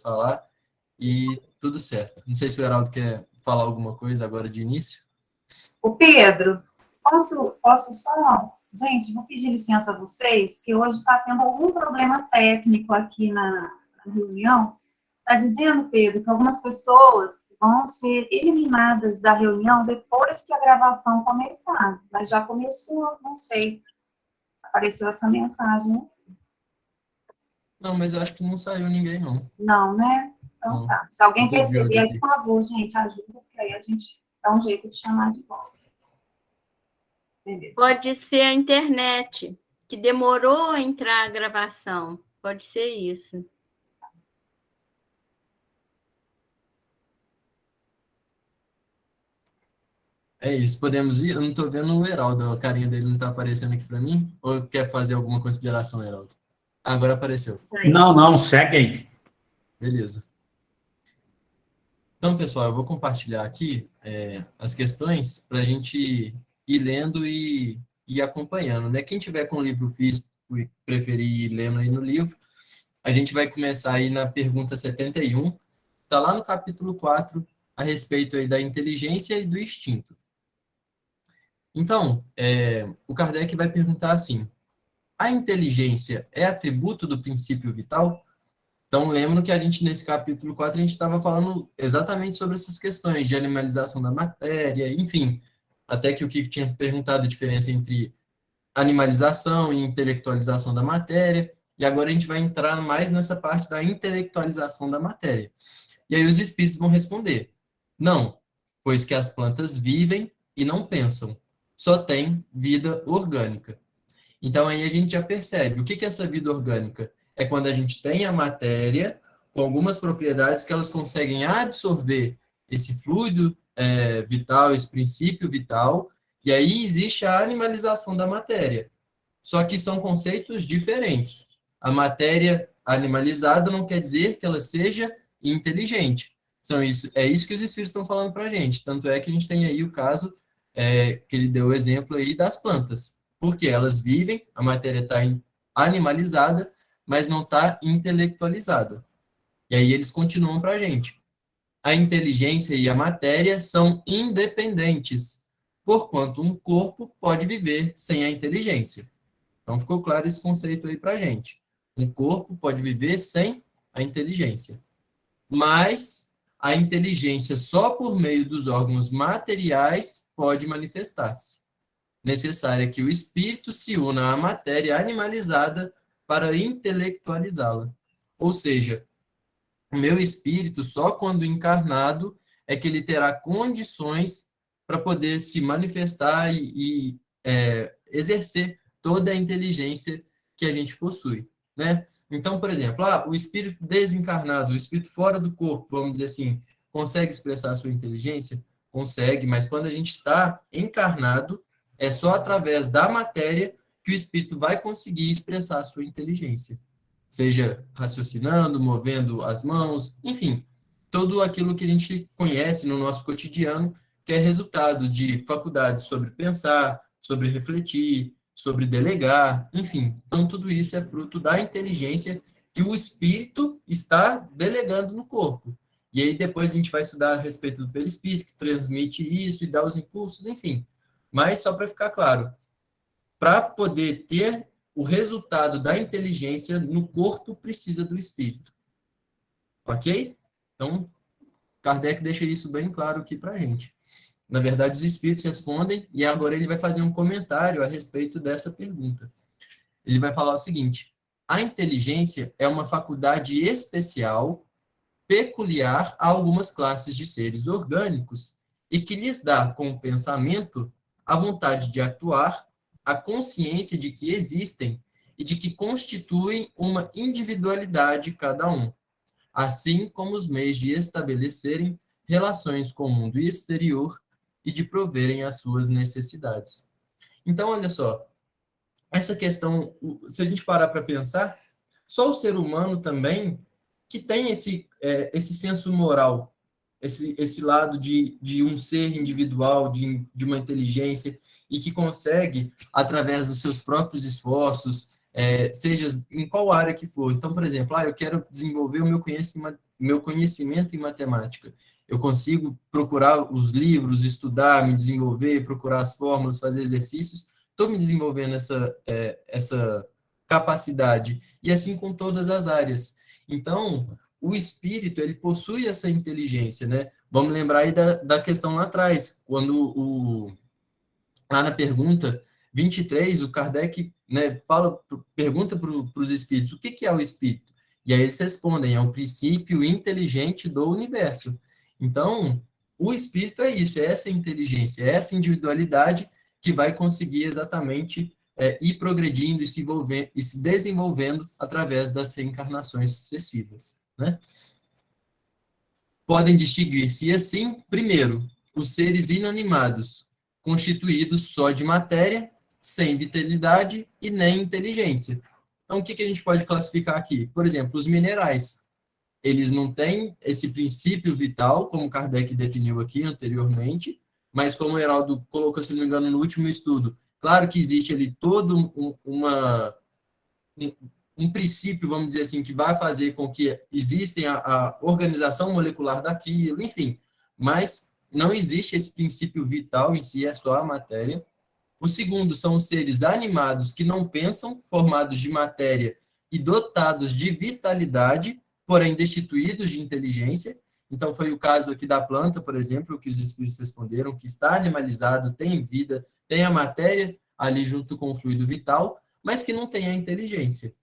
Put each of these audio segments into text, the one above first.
falar e tudo certo. Não sei se o Heraldo quer falar alguma coisa agora de início. O Pedro, posso só... Gente, vou pedir licença a vocês, que hoje está tendo algum problema técnico aqui na reunião. Está dizendo, Pedro, que algumas pessoas vão ser eliminadas da reunião depois que a gravação começar. Mas já começou, não sei. Apareceu essa mensagem, né? Não, mas eu acho que não saiu ninguém, não. Não, né? Então Não. tá. Se alguém Não tô vendo perceber, aqui. por favor, gente, ajuda, porque aí a gente dá um jeito de chamar de volta. Beleza. Pode ser a internet, que demorou a entrar a gravação. Pode ser isso. É isso, podemos ir? Eu não tô vendo o Heraldo, a carinha dele não tá aparecendo aqui para mim. Ou quer fazer alguma consideração, Heraldo? Agora apareceu. Não, segue aí. Beleza. Então, pessoal, eu vou compartilhar aqui as questões para a gente ir lendo e acompanhando, né? Quem tiver com o livro físico e preferir ir lendo aí no livro, a gente vai começar aí na pergunta 71, está lá no capítulo 4, a respeito aí da inteligência e do instinto. Então, o Kardec vai perguntar assim, a inteligência é atributo do princípio vital? Então, lembro que a gente, nesse capítulo 4, a gente estava falando exatamente sobre essas questões de animalização da matéria, enfim, até que o Kiko tinha perguntado a diferença entre animalização e intelectualização da matéria, e agora a gente vai entrar mais nessa parte da intelectualização da matéria. E aí os espíritos vão responder, não, pois que as plantas vivem e não pensam, só têm vida orgânica. Então, aí a gente já percebe. O que é essa vida orgânica? É quando a gente tem a matéria com algumas propriedades que elas conseguem absorver esse fluido vital, esse princípio vital, e aí existe a animalização da matéria. Só que são conceitos diferentes. A matéria animalizada não quer dizer que ela seja inteligente. É isso que os espíritos estão falando para a gente. Tanto é que a gente tem aí o caso que ele deu o exemplo aí das plantas. Porque elas vivem, a matéria está animalizada, mas não está intelectualizada. E aí eles continuam para a gente. A inteligência e a matéria são independentes, porquanto um corpo pode viver sem a inteligência. Então ficou claro esse conceito aí para a gente. Um corpo pode viver sem a inteligência. Mas a inteligência só por meio dos órgãos materiais pode manifestar-se. Necessária que o espírito se una à matéria animalizada para intelectualizá-la. Ou seja, o meu espírito, só quando encarnado, é que ele terá condições para poder se manifestar e exercer toda a inteligência que a gente possui, né? Então, por exemplo, o espírito desencarnado, o espírito fora do corpo, vamos dizer assim, consegue expressar a sua inteligência? Consegue, mas quando a gente está encarnado, é só através da matéria que o espírito vai conseguir expressar a sua inteligência. Seja raciocinando, movendo as mãos, enfim, tudo aquilo que a gente conhece no nosso cotidiano, que é resultado de faculdades sobre pensar, sobre refletir, sobre delegar, enfim. Então, tudo isso é fruto da inteligência que o espírito está delegando no corpo. E aí depois a gente vai estudar a respeito do perispírito, que transmite isso e dá os impulsos, enfim. Mas, só para ficar claro, para poder ter o resultado da inteligência no corpo, precisa do espírito. Ok? Então, Kardec deixa isso bem claro aqui para a gente. Na verdade, os espíritos respondem, e agora ele vai fazer um comentário a respeito dessa pergunta. Ele vai falar o seguinte: a inteligência é uma faculdade especial, peculiar a algumas classes de seres orgânicos, e que lhes dá, com o pensamento, a vontade de atuar, a consciência de que existem e de que constituem uma individualidade cada um, assim como os meios de estabelecerem relações com o mundo exterior e de proverem as suas necessidades. Então, olha só, essa questão, se a gente parar para pensar, só o ser humano também que tem esse senso moral, esse lado de um ser individual, de uma inteligência, e que consegue, através dos seus próprios esforços, seja em qual área que for. Então, por exemplo, eu quero desenvolver o meu meu conhecimento em matemática. Eu consigo procurar os livros, estudar, me desenvolver, procurar as fórmulas, fazer exercícios. Estou me desenvolvendo essa capacidade. E assim com todas as áreas. Então, o espírito, ele possui essa inteligência, né? Vamos lembrar aí da questão lá atrás, quando lá na pergunta 23, o Kardec, né, pergunta para os espíritos, o que é o espírito? E aí eles respondem, é um princípio inteligente do universo. Então, o espírito é isso, é essa inteligência, é essa individualidade que vai conseguir exatamente ir progredindo e se desenvolvendo através das reencarnações sucessivas, né? Podem distinguir-se, assim, primeiro, os seres inanimados, constituídos só de matéria, sem vitalidade e nem inteligência. Então, o que a gente pode classificar aqui? Por exemplo, os minerais. Eles não têm esse princípio vital, como Kardec definiu aqui anteriormente, mas como o Heraldo colocou, se não me engano, no último estudo, claro que existe ali todo um princípio, vamos dizer assim, que vai fazer com que existem a organização molecular daquilo, enfim, mas não existe esse princípio vital em si, é só a matéria. O segundo são os seres animados que não pensam, formados de matéria e dotados de vitalidade, porém destituídos de inteligência. Então, foi o caso aqui da planta, por exemplo, que os espíritos responderam, que está animalizado, tem vida, tem a matéria ali junto com o fluido vital, mas que não tem a inteligência.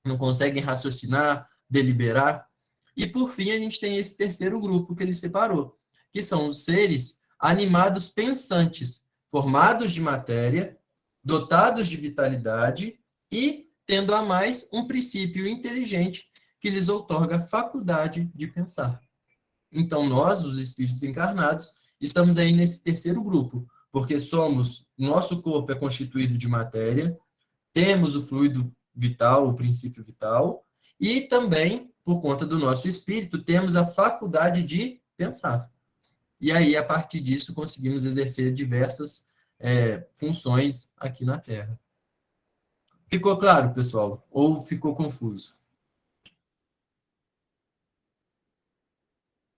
Não conseguem raciocinar, deliberar. E, por fim, a gente tem esse terceiro grupo que ele separou, que são os seres animados pensantes, formados de matéria, dotados de vitalidade e tendo a mais um princípio inteligente que lhes outorga a faculdade de pensar. Então, nós, os espíritos encarnados, estamos aí nesse terceiro grupo, porque nosso corpo é constituído de matéria, temos o fluido vital, o princípio vital, e também, por conta do nosso espírito, temos a faculdade de pensar. E aí, a partir disso, conseguimos exercer diversas funções aqui na Terra. Ficou claro, pessoal? Ou ficou confuso?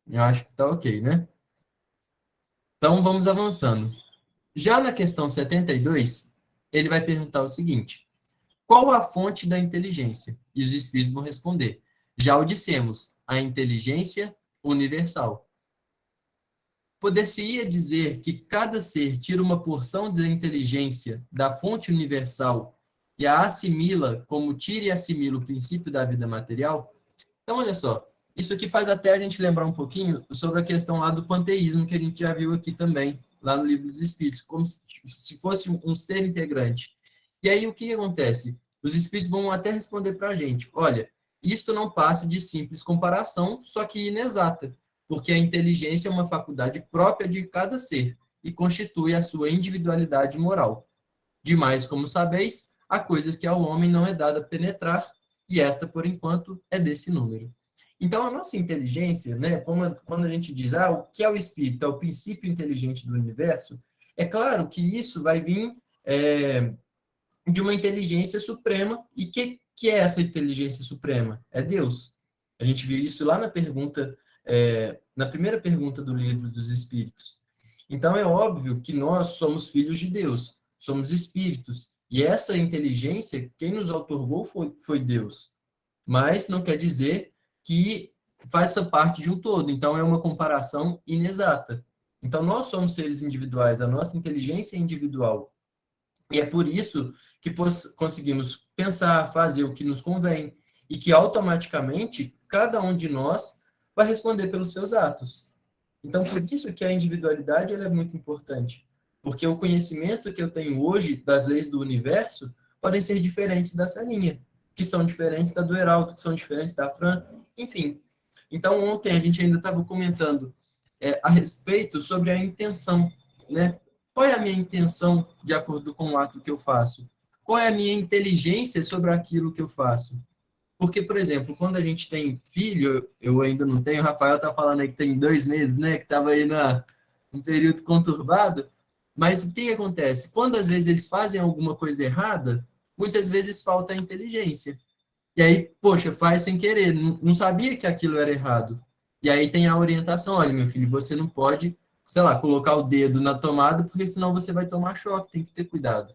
Eu acho que está ok, né? Então, vamos avançando. Já na questão 72, ele vai perguntar o seguinte: qual a fonte da inteligência? E os espíritos vão responder: já o dissemos, a inteligência universal. Poder-se-ia dizer que cada ser tira uma porção da inteligência da fonte universal e a assimila como tira e assimila o princípio da vida material? Então, olha só, isso aqui faz até a gente lembrar um pouquinho sobre a questão lá do panteísmo, que a gente já viu aqui também, lá no Livro dos Espíritos, como se fosse um ser integrante. E aí, o que acontece? Os espíritos vão até responder para a gente: olha, isto não passa de simples comparação, só que inexata, porque a inteligência é uma faculdade própria de cada ser e constitui a sua individualidade moral. Demais, como sabeis, há coisas que ao homem não é dado a penetrar, e esta, por enquanto, é desse número. Então, a nossa inteligência, né, quando a gente diz o que é o espírito, é o princípio inteligente do universo, é claro que isso vai vir de uma inteligência suprema. E que é essa inteligência suprema? É Deus. A gente viu isso lá na primeira pergunta do Livro dos Espíritos. Então, é óbvio que nós somos filhos de Deus, somos espíritos, e essa inteligência, quem nos outorgou foi Deus. Mas não quer dizer que faça parte de um todo. Então, é uma comparação inexata. Então, nós somos seres individuais, a nossa inteligência é individual. E é por isso que conseguimos pensar, fazer o que nos convém, e que automaticamente cada um de nós vai responder pelos seus atos. Então, por isso que a individualidade ela é muito importante, porque o conhecimento que eu tenho hoje das leis do universo podem ser diferentes dessa linha, que são diferentes da do Heraldo, que são diferentes da Fran, enfim. Então, ontem a gente ainda estava comentando a respeito sobre a intenção, né? Qual é a minha intenção de acordo com o ato que eu faço? Qual é a minha inteligência sobre aquilo que eu faço? Porque, por exemplo, quando a gente tem filho, eu ainda não tenho, o Rafael está falando aí que tem 2 meses, né? Que estava aí num período conturbado. Mas o que acontece? Quando às vezes eles fazem alguma coisa errada, muitas vezes falta a inteligência. E aí, poxa, faz sem querer, não sabia que aquilo era errado. E aí tem a orientação, olha, meu filho, você não pode, sei lá, colocar o dedo na tomada, porque senão você vai tomar choque, tem que ter cuidado.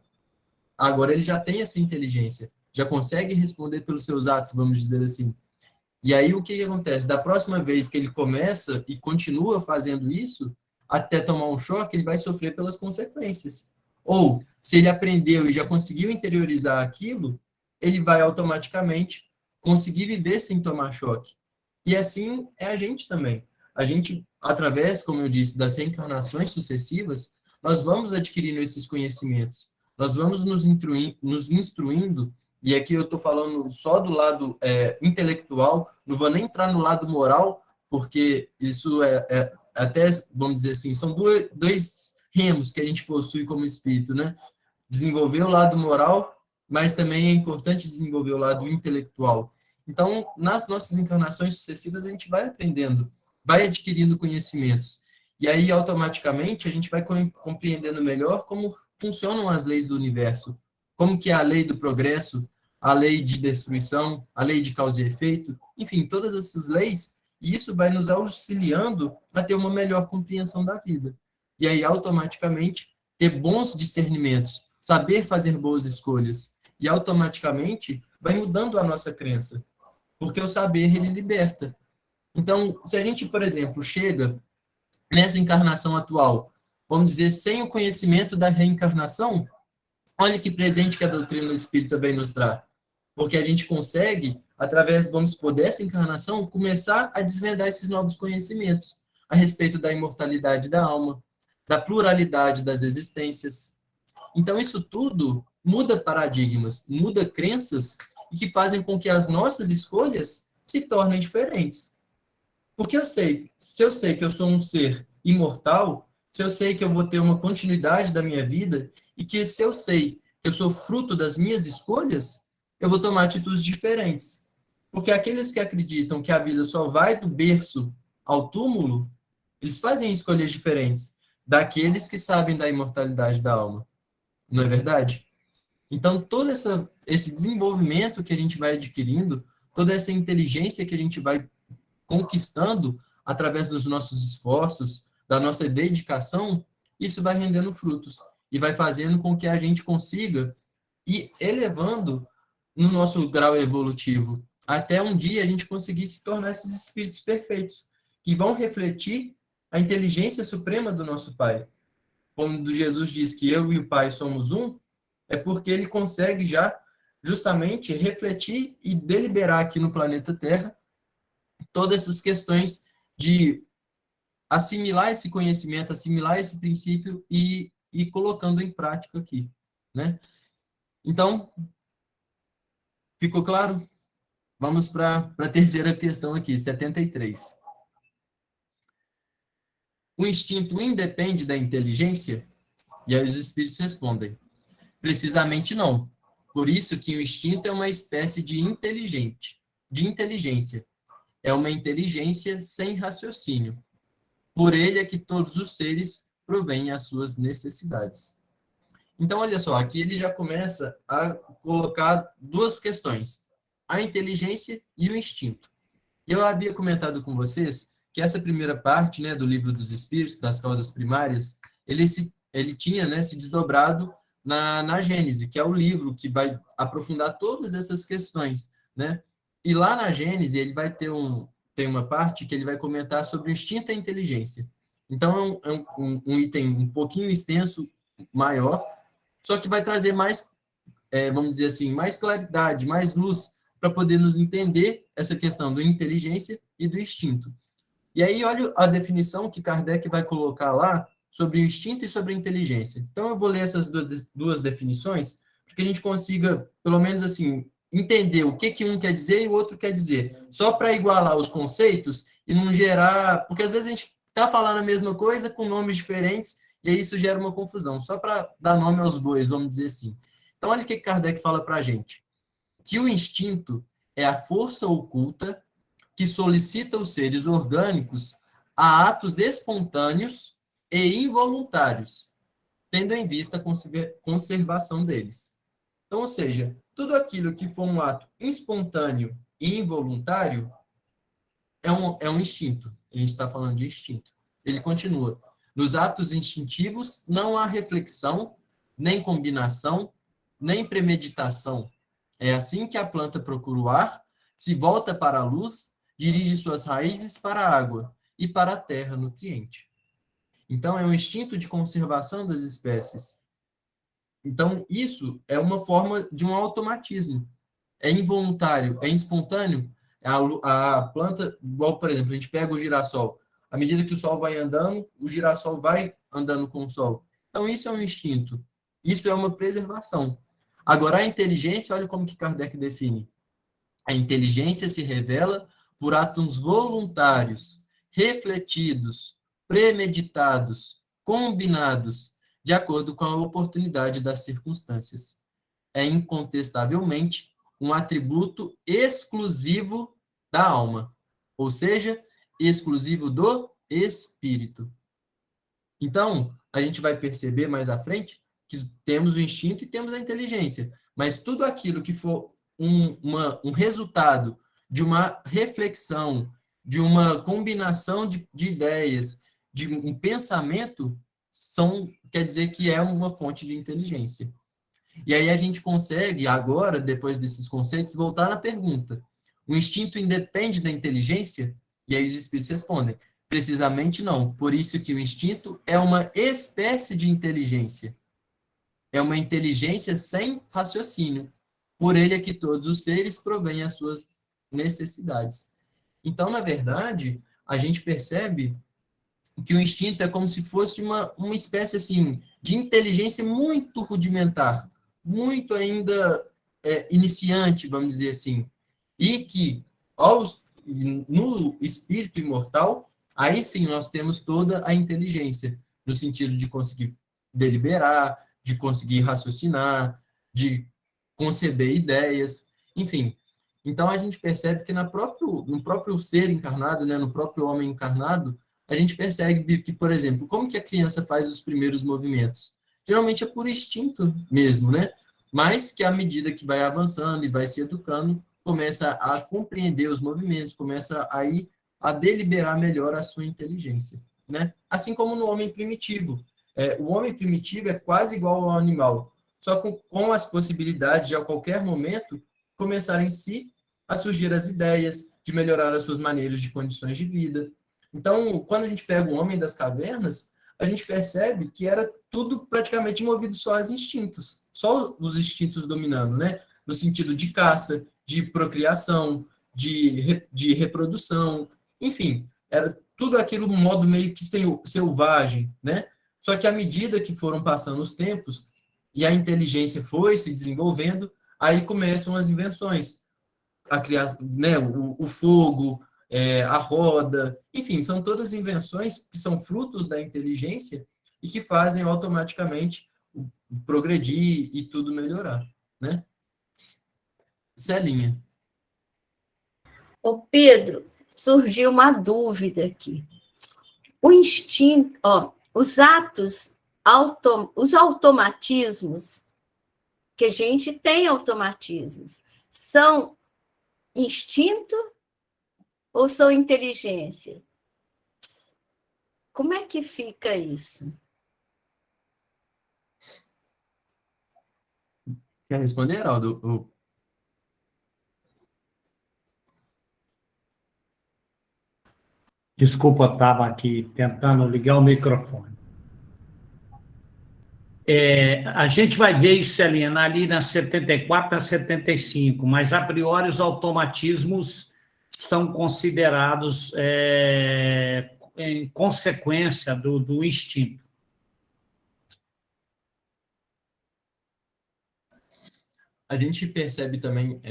Agora ele já tem essa inteligência, já consegue responder pelos seus atos, vamos dizer assim. E aí o que que acontece? Da próxima vez que ele começa e continua fazendo isso, até tomar um choque, ele vai sofrer pelas consequências. Ou, se ele aprendeu e já conseguiu interiorizar aquilo, ele vai automaticamente conseguir viver sem tomar choque. E assim é a gente também. A gente, através, como eu disse, das reencarnações sucessivas, nós vamos adquirindo esses conhecimentos. Nós vamos nos instruindo, e aqui eu estou falando só do lado intelectual, não vou nem entrar no lado moral, porque isso até, vamos dizer assim, são dois remos que a gente possui como espírito, né? Desenvolver o lado moral, mas também é importante desenvolver o lado intelectual. Então, nas nossas encarnações sucessivas, a gente vai aprendendo, vai adquirindo conhecimentos. E aí, automaticamente, a gente vai compreendendo melhor como funcionam as leis do universo, como que é a lei do progresso, a lei de destruição, a lei de causa e efeito, enfim, todas essas leis, e isso vai nos auxiliando a ter uma melhor compreensão da vida. E aí, automaticamente, ter bons discernimentos, saber fazer boas escolhas, e automaticamente vai mudando a nossa crença, porque o saber, ele liberta. Então, se a gente, por exemplo, chega nessa encarnação atual, vamos dizer, sem o conhecimento da reencarnação, olha que presente que a doutrina espírita vem nos dar. Porque a gente consegue, através, vamos supor, dessa encarnação, começar a desvendar esses novos conhecimentos a respeito da imortalidade da alma, da pluralidade das existências. Então, isso tudo muda paradigmas, muda crenças e que fazem com que as nossas escolhas se tornem diferentes. Porque se eu sei que eu sou um ser imortal, se eu sei que eu vou ter uma continuidade da minha vida, e que se eu sei que eu sou fruto das minhas escolhas, eu vou tomar atitudes diferentes. Porque aqueles que acreditam que a vida só vai do berço ao túmulo, eles fazem escolhas diferentes daqueles que sabem da imortalidade da alma. Não é verdade? Então, todo esse desenvolvimento que a gente vai adquirindo, toda essa inteligência que a gente vai conquistando através dos nossos esforços, da nossa dedicação, isso vai rendendo frutos e vai fazendo com que a gente consiga ir elevando no nosso grau evolutivo, até um dia a gente conseguir se tornar esses espíritos perfeitos, que vão refletir a inteligência suprema do nosso Pai. Quando Jesus diz que eu e o Pai somos um, é porque ele consegue já justamente refletir e deliberar aqui no planeta Terra todas essas questões de assimilar esse conhecimento, assimilar esse princípio e colocando em prática aqui, né? Então, ficou claro? Vamos para a terceira questão aqui, 73. O instinto independe da inteligência? E aí os espíritos respondem, precisamente não. Por isso que o instinto é uma espécie de inteligência. É uma inteligência sem raciocínio. Por ele é que todos os seres provêm as suas necessidades. Então, olha só, aqui ele já começa a colocar duas questões, a inteligência e o instinto. Eu havia comentado com vocês que essa primeira parte, né, do Livro dos Espíritos, das causas primárias, ele tinha, né, se desdobrado na Gênese, que é o livro que vai aprofundar todas essas questões, né? E lá na Gênese ele vai ter tem uma parte que ele vai comentar sobre o instinto e a inteligência. Então é um item um pouquinho extenso, maior, só que vai trazer mais, vamos dizer assim, mais claridade, mais luz para poder nos entender essa questão da inteligência e do instinto. E aí olha a definição que Kardec vai colocar lá sobre o instinto e sobre a inteligência. Então eu vou ler essas duas definições para que a gente consiga, pelo menos assim, entender o que um quer dizer e o outro quer dizer, só para igualar os conceitos e não gerar, porque às vezes a gente está falando a mesma coisa com nomes diferentes e aí isso gera uma confusão, só para dar nome aos bois, vamos dizer assim. Então olha o que Kardec fala para a gente, que o instinto é a força oculta que solicita os seres orgânicos a atos espontâneos e involuntários, tendo em vista a conservação deles. Então, ou seja, tudo aquilo que for um ato espontâneo e involuntário é um instinto. A gente está falando de instinto. Ele continua. Nos atos instintivos não há reflexão, nem combinação, nem premeditação. É assim que a planta procura o ar, se volta para a luz, dirige suas raízes para a água e para a terra nutriente. Então, é um instinto de conservação das espécies. Então, isso é uma forma de um automatismo. É involuntário, é espontâneo. A planta, igual, por exemplo, a gente pega o girassol. À medida que o sol vai andando, o girassol vai andando com o sol. Então, isso é um instinto. Isso é uma preservação. Agora, a inteligência, olha como que Kardec define. A inteligência se revela por atos voluntários, refletidos, premeditados, combinados, de acordo com a oportunidade das circunstâncias. É incontestavelmente um atributo exclusivo da alma, ou seja, exclusivo do espírito. Então, a gente vai perceber mais à frente que temos o instinto e temos a inteligência, mas tudo aquilo que for um resultado de uma reflexão, de uma combinação de ideias, de um pensamento, quer dizer que é uma fonte de inteligência. E aí a gente consegue, agora, depois desses conceitos, voltar na pergunta. O instinto independe da inteligência? E aí os espíritos respondem, precisamente não. Por isso que o instinto é uma espécie de inteligência. É uma inteligência sem raciocínio. Por ele é que todos os seres provêm as suas necessidades. Então, na verdade, a gente percebe que o instinto é como se fosse uma espécie assim, de inteligência muito rudimentar, muito ainda iniciante, vamos dizer assim, e que no espírito imortal, aí sim nós temos toda a inteligência, no sentido de conseguir deliberar, de conseguir raciocinar, de conceber ideias, enfim. Então a gente percebe que no próprio ser encarnado, né, no próprio homem encarnado, a gente percebe que, por exemplo, como que a criança faz os primeiros movimentos? Geralmente é por instinto mesmo, né? Mas que à medida que vai avançando e vai se educando, começa a compreender os movimentos, começa a deliberar melhor a sua inteligência, né? Assim como no homem primitivo. O homem primitivo é quase igual ao animal, só com as possibilidades de, a qualquer momento, começarem a surgir as ideias de melhorar as suas maneiras de condições de vida. Então, quando a gente pega o homem das cavernas, a gente percebe que era tudo praticamente movido só aos instintos, só os instintos dominando, né? No sentido de caça, de procriação, de reprodução, enfim, era tudo aquilo um modo meio que selvagem, né? Só que à medida que foram passando os tempos e a inteligência foi se desenvolvendo, aí começam as invenções, a criar, né, o fogo, a roda, enfim, são todas invenções que são frutos da inteligência e que fazem automaticamente progredir e tudo melhorar, né? Celinha. Ô Pedro, surgiu uma dúvida aqui. O instinto, os automatismos, que a gente tem automatismos, são instinto ou são inteligência? Como é que fica isso? Quer responder, Heraldo? Desculpa, eu estava aqui tentando ligar o microfone. A gente vai ver isso, Helena, ali na 74 a 75, mas a priori os automatismos são considerados em consequência do instinto. A gente percebe também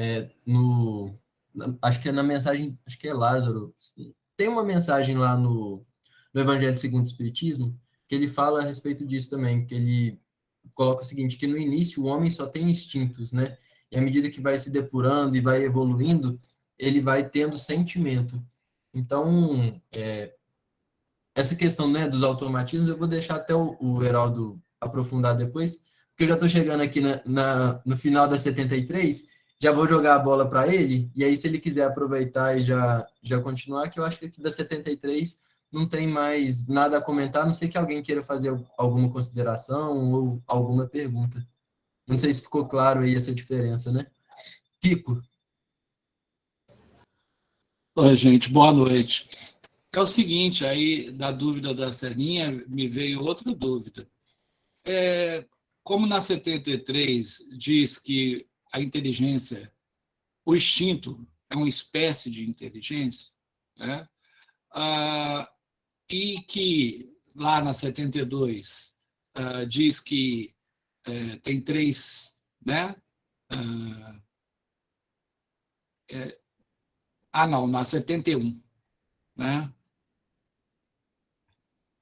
acho que é na mensagem, acho que é Lázaro, tem uma mensagem lá no Evangelho segundo o Espiritismo, que ele fala a respeito disso também, que ele coloca o seguinte, que no início o homem só tem instintos, né? E à medida que vai se depurando e vai evoluindo, ele vai tendo sentimento. Então, essa questão, né, dos automatismos, eu vou deixar até o Heraldo aprofundar depois, porque porque eu já estou chegando aqui no final da 73, já vou jogar a bola para ele, e aí se ele quiser aproveitar e já continuar, que eu acho que aqui da 73 não tem mais nada a comentar, a não sei que alguém queira fazer alguma consideração ou alguma pergunta. Não sei se ficou claro aí essa diferença, né? Kiko? Oi, gente, boa noite. É o seguinte, aí da dúvida da Serninha, me veio outra dúvida. Como na 73 diz que a inteligência, o instinto é uma espécie de inteligência, né? E que lá na 72 diz que tem três, né? Não, na 71, né?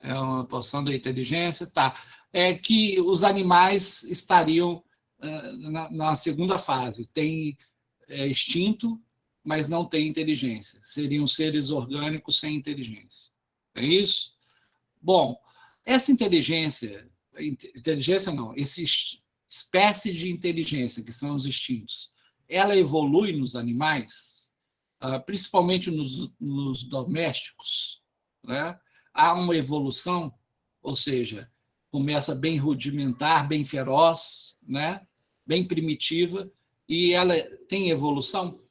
É uma porção da inteligência, tá. É que os animais estariam na segunda fase. Tem instinto, mas não tem inteligência. Seriam seres orgânicos sem inteligência. É isso? Bom, essa inteligência não, essa espécie de inteligência, que são os instintos, ela evolui nos animais, principalmente nos domésticos, né? Há uma evolução, ou seja, começa bem rudimentar, bem feroz, né? Bem primitiva, e ela tem evolução?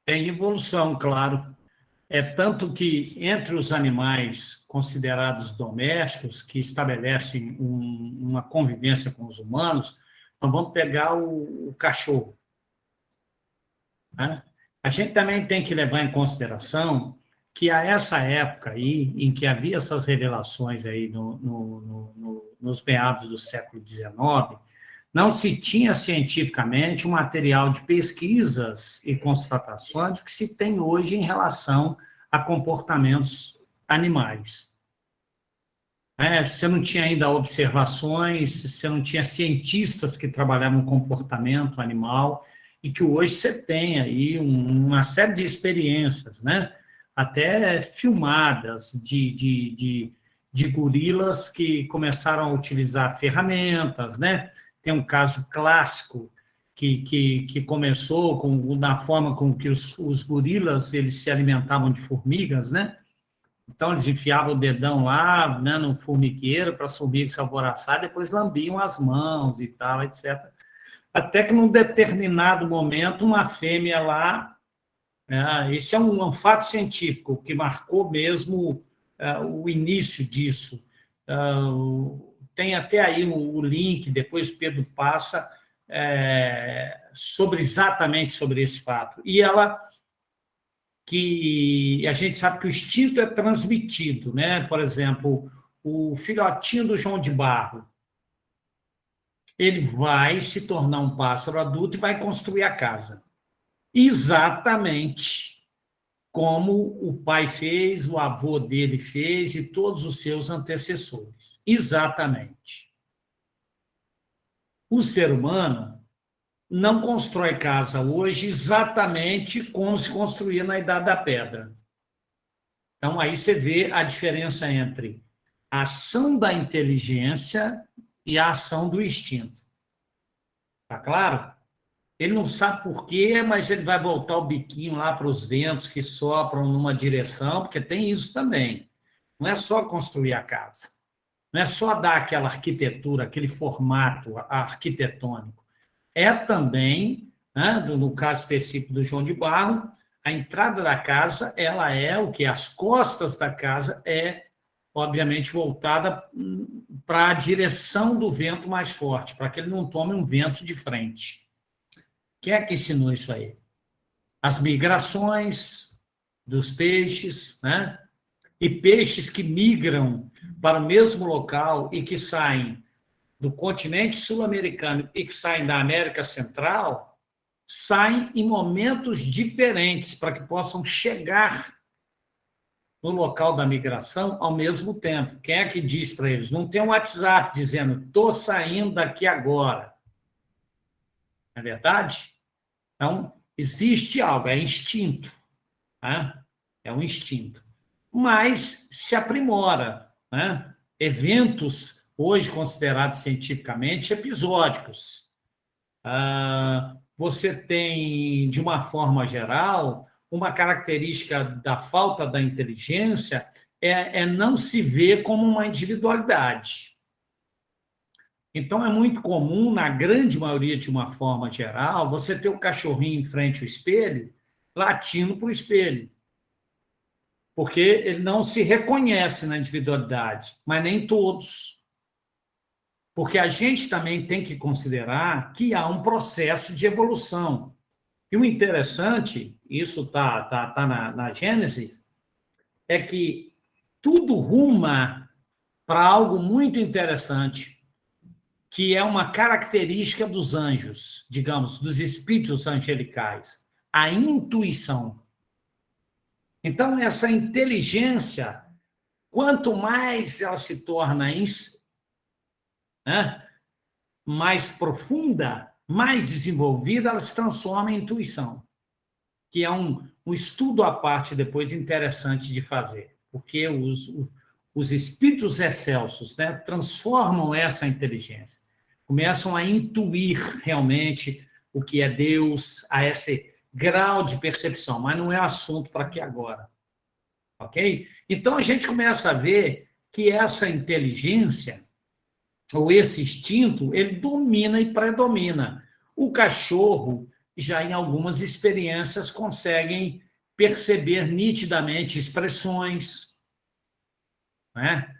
Tem evolução, claro. É tanto que entre os animais considerados domésticos, que estabelecem uma convivência com os humanos, então vamos pegar o cachorro, né? A gente também tem que levar em consideração que a essa época aí, em que havia essas revelações aí nos meados do século XIX, não se tinha cientificamente um material de pesquisas e constatações que se tem hoje em relação a comportamentos animais. Você não tinha ainda observações, você não tinha cientistas que trabalhavam o comportamento animal, e que hoje você tem aí uma série de experiências, né? Até filmadas de gorilas que começaram a utilizar ferramentas, né? Tem um caso clássico que começou na forma com que os gorilas eles se alimentavam de formigas, né? Então, eles enfiavam o dedão lá, né, no formigueiro para as formigas se alvoroçar, depois lambiam as mãos e tal, etc. Até que, num determinado momento, uma fêmea lá, esse é um fato científico que marcou mesmo o início disso. Tem até aí o link, depois o Pedro passa, exatamente sobre esse fato. E que a gente sabe que o instinto é transmitido, né? Por exemplo, o filhotinho do João de Barro, ele vai se tornar um pássaro adulto e vai construir a casa. Exatamente como o pai fez, o avô dele fez e todos os seus antecessores. Exatamente. O ser humano não constrói casa hoje exatamente como se construía na Idade da Pedra. Então, aí você vê a diferença entre a ação da inteligência e a ação do instinto. Está claro? Ele não sabe por quê, mas ele vai voltar o biquinho lá para os ventos que sopram numa direção, porque tem isso também. Não é só construir a casa. Não é só dar aquela arquitetura, aquele formato arquitetônico. É também, né, no caso específico do João de Barro, a entrada da casa, ela é o que? As costas da casa obviamente, voltada para a direção do vento mais forte, para que ele não tome um vento de frente. Quem é que ensinou isso aí? As migrações dos peixes, né? E peixes que migram para o mesmo local e que saem do continente sul-americano e que saem da América Central, saem em momentos diferentes para que possam chegar no local da migração ao mesmo tempo. Quem é que diz para eles? Não tem um WhatsApp dizendo, estou saindo daqui agora. Não é verdade? Então, existe algo, é instinto. né? É um instinto. Mas se aprimora, né? Eventos, hoje considerados cientificamente, episódicos. Você tem, de uma forma geral, uma característica da falta da inteligência é não se ver como uma individualidade. Então, é muito comum, na grande maioria, de uma forma geral, você ter o cachorrinho em frente ao espelho, latindo para o espelho. Porque ele não se reconhece na individualidade, mas nem todos. Porque a gente também tem que considerar que há um processo de evolução. E o interessante, isso está na Gênesis, é que tudo ruma para algo muito interessante, que é uma característica dos anjos, digamos, dos espíritos angelicais, a intuição. Então, essa inteligência, quanto mais ela se torna mais profunda, mais desenvolvida, ela se transforma em intuição, que é um estudo à parte depois interessante de fazer, porque os espíritos excelsos, né, transformam essa inteligência, começam a intuir realmente o que é Deus, a esse grau de percepção, mas não é assunto para aqui agora, ok? Então, a gente começa a ver que essa inteligência, ou esse instinto, ele domina e predomina. O cachorro, já em algumas experiências, conseguem perceber nitidamente expressões, né?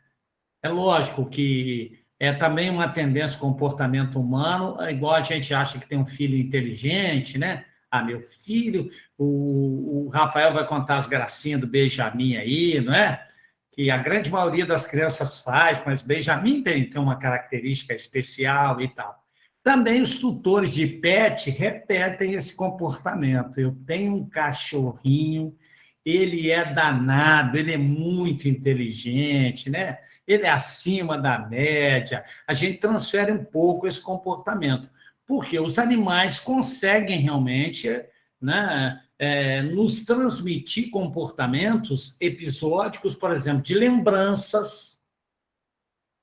É lógico que é também uma tendência, comportamento humano, igual a gente acha que tem um filho inteligente, né? Meu filho, o Rafael vai contar as gracinhas do Benjamin aí, não é? Que a grande maioria das crianças faz, mas Benjamin tem uma característica especial e tal. Também os tutores de pet repetem esse comportamento. Eu tenho um cachorrinho, ele é danado, ele é muito inteligente, né? Ele é acima da média. A gente transfere um pouco esse comportamento, porque os animais conseguem realmente, né, nos transmitir comportamentos episódicos, por exemplo, de lembranças,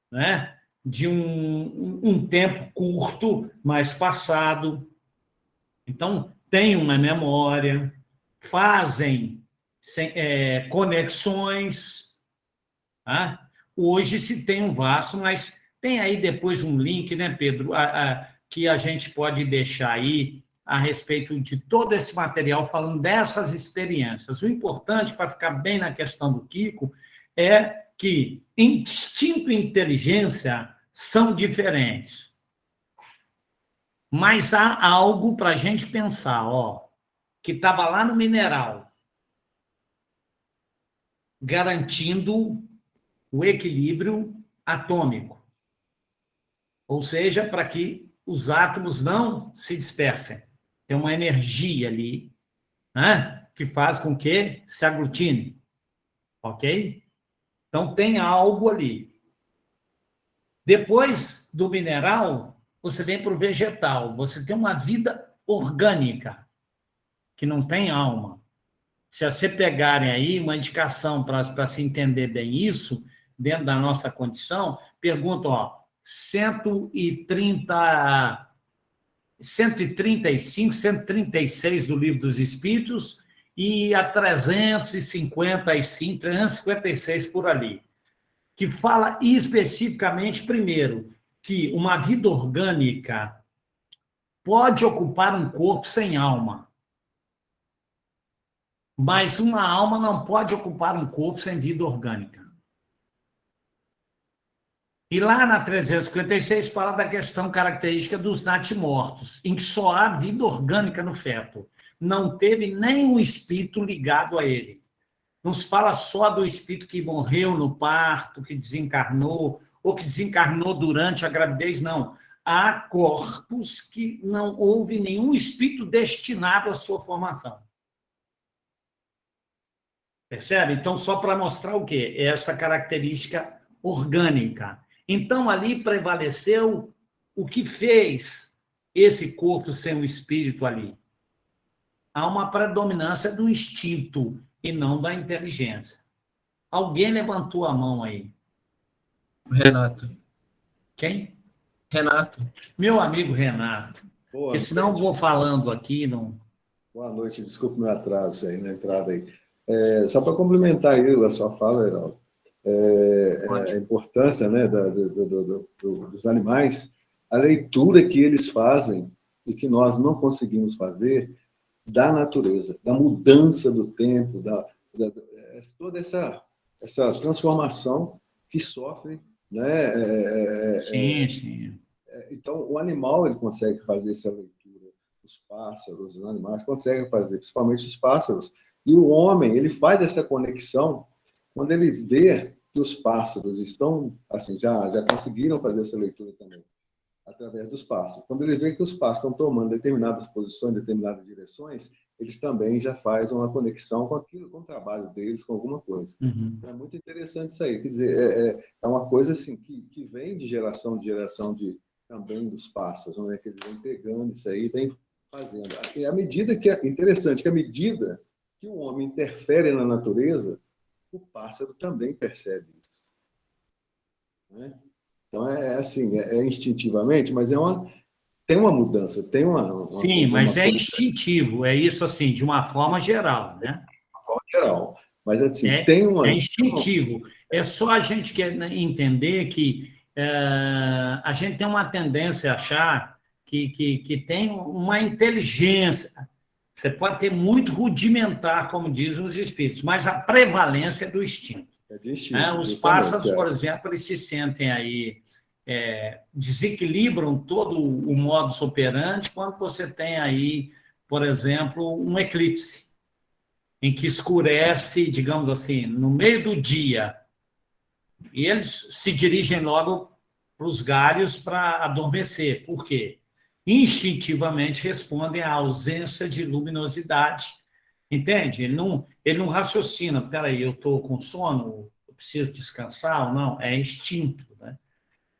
né, de um tempo curto, mais passado. Então, tem uma memória, fazem conexões. Tá? Hoje se tem um vasto, mas tem aí depois um link, né, Pedro, que a gente pode deixar aí a respeito de todo esse material, falando dessas experiências. O importante, para ficar bem na questão do Kiko, é que instinto e inteligência são diferentes. Mas há algo para a gente pensar, que estava lá no mineral, garantindo o equilíbrio atômico. Ou seja, para que os átomos não se dispersem. Tem uma energia ali, né, que faz com que se aglutine. Ok? Então, tem algo ali. Depois do mineral, você vem para o vegetal. Você tem uma vida orgânica, que não tem alma. Se você pegarem aí uma indicação para se entender bem isso, dentro da nossa condição, perguntam, 135, 136 do Livro dos Espíritos e a 355, 356 por ali, que fala especificamente, primeiro, que uma vida orgânica pode ocupar um corpo sem alma, mas uma alma não pode ocupar um corpo sem vida orgânica. E lá na 356 fala da questão característica dos natimortos, em que só há vida orgânica no feto. Não teve nenhum espírito ligado a ele. Não se fala só do espírito que morreu no parto, que desencarnou, ou que desencarnou durante a gravidez, não. Há corpos que não houve nenhum espírito destinado à sua formação. Percebe? Então, só para mostrar o quê? Essa característica orgânica. Então, ali prevaleceu o que fez esse corpo ser um espírito ali. Há uma predominância do instinto e não da inteligência. Alguém levantou a mão aí. Renato. Quem? Renato. Meu amigo Renato. Porque senão eu vou falando aqui. Não... Boa noite, desculpe o meu atraso aí na entrada aí. Só para complementar aí a sua fala, Heraldo, a importância, né, dos animais, a leitura que eles fazem e que nós não conseguimos fazer da natureza, da mudança do tempo, toda essa transformação que sofre, né? Sim. Então, o animal ele consegue fazer essa leitura, os pássaros, os animais conseguem fazer, principalmente os pássaros. E o homem, ele faz essa conexão quando ele vê que os pássaros estão, assim, já conseguiram fazer essa leitura também, através dos pássaros. Quando ele vê que os pássaros estão tomando determinadas posições, determinadas direções, eles também já fazem uma conexão com aquilo, com o trabalho deles, com alguma coisa. Uhum. Então, é muito interessante isso aí. Quer dizer, é uma coisa assim que vem de geração também dos pássaros, né? Que eles vêm pegando isso aí, vem fazendo. E à medida que é interessante que à medida que o homem interfere na natureza, o pássaro também percebe isso, né? Então assim, instintivamente, mas tem uma mudança, tem uma sim, mas é instintivo, é isso assim, de uma forma geral, né? De uma forma geral, mas assim, é instintivo. É só a gente entender que a gente tem uma tendência a achar que tem uma inteligência. Você pode ter muito rudimentar, como dizem os espíritos, mas a prevalência é do instinto. De instinto, os pássaros, por exemplo, eles se sentem aí, desequilibram todo o modus operandi quando você tem aí, por exemplo, um eclipse, em que escurece, digamos assim, no meio do dia, e eles se dirigem logo para os galhos para adormecer. Por quê? Instintivamente respondem à ausência de luminosidade. Entende? Ele não raciocina, peraí, eu estou com sono, eu preciso descansar ou não, é instinto, né?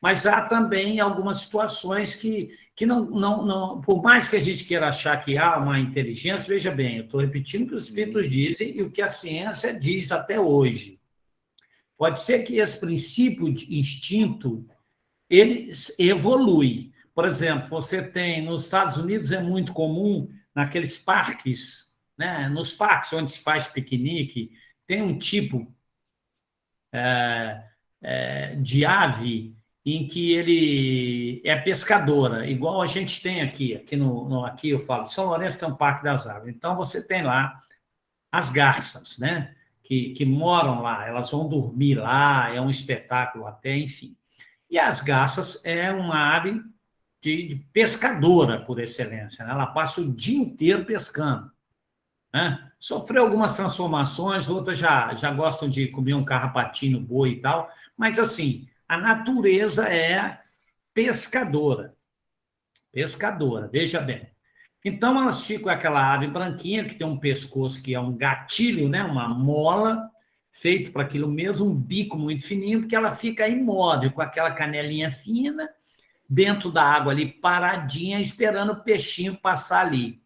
Mas há também algumas situações que não, por mais que a gente queira achar que há uma inteligência, veja bem, eu estou repetindo o que os espíritos dizem e o que a ciência diz até hoje. Pode ser que esse princípio de instinto, ele evolui. Por exemplo, você tem, nos Estados Unidos é muito comum, naqueles parques, né, nos parques onde se faz piquenique, tem um tipo de ave em que ele é pescadora, igual a gente tem aqui aqui eu falo, São Lourenço tem um Parque das Aves, então você tem lá as garças, né, que moram lá, elas vão dormir lá, é um espetáculo até, enfim. E as garças é uma ave de pescadora, por excelência, né? Ela passa o dia inteiro pescando, né? Sofreu algumas transformações, outras já gostam de comer um carrapatinho, boi e tal, mas, assim, a natureza é pescadora, veja bem. Então, elas ficam com aquela ave branquinha, que tem um pescoço que é um gatilho, né? Uma mola, feito para aquilo mesmo, um bico muito fininho, porque ela fica imóvel, com aquela canelinha fina, dentro da água ali, paradinha, esperando o peixinho passar ali.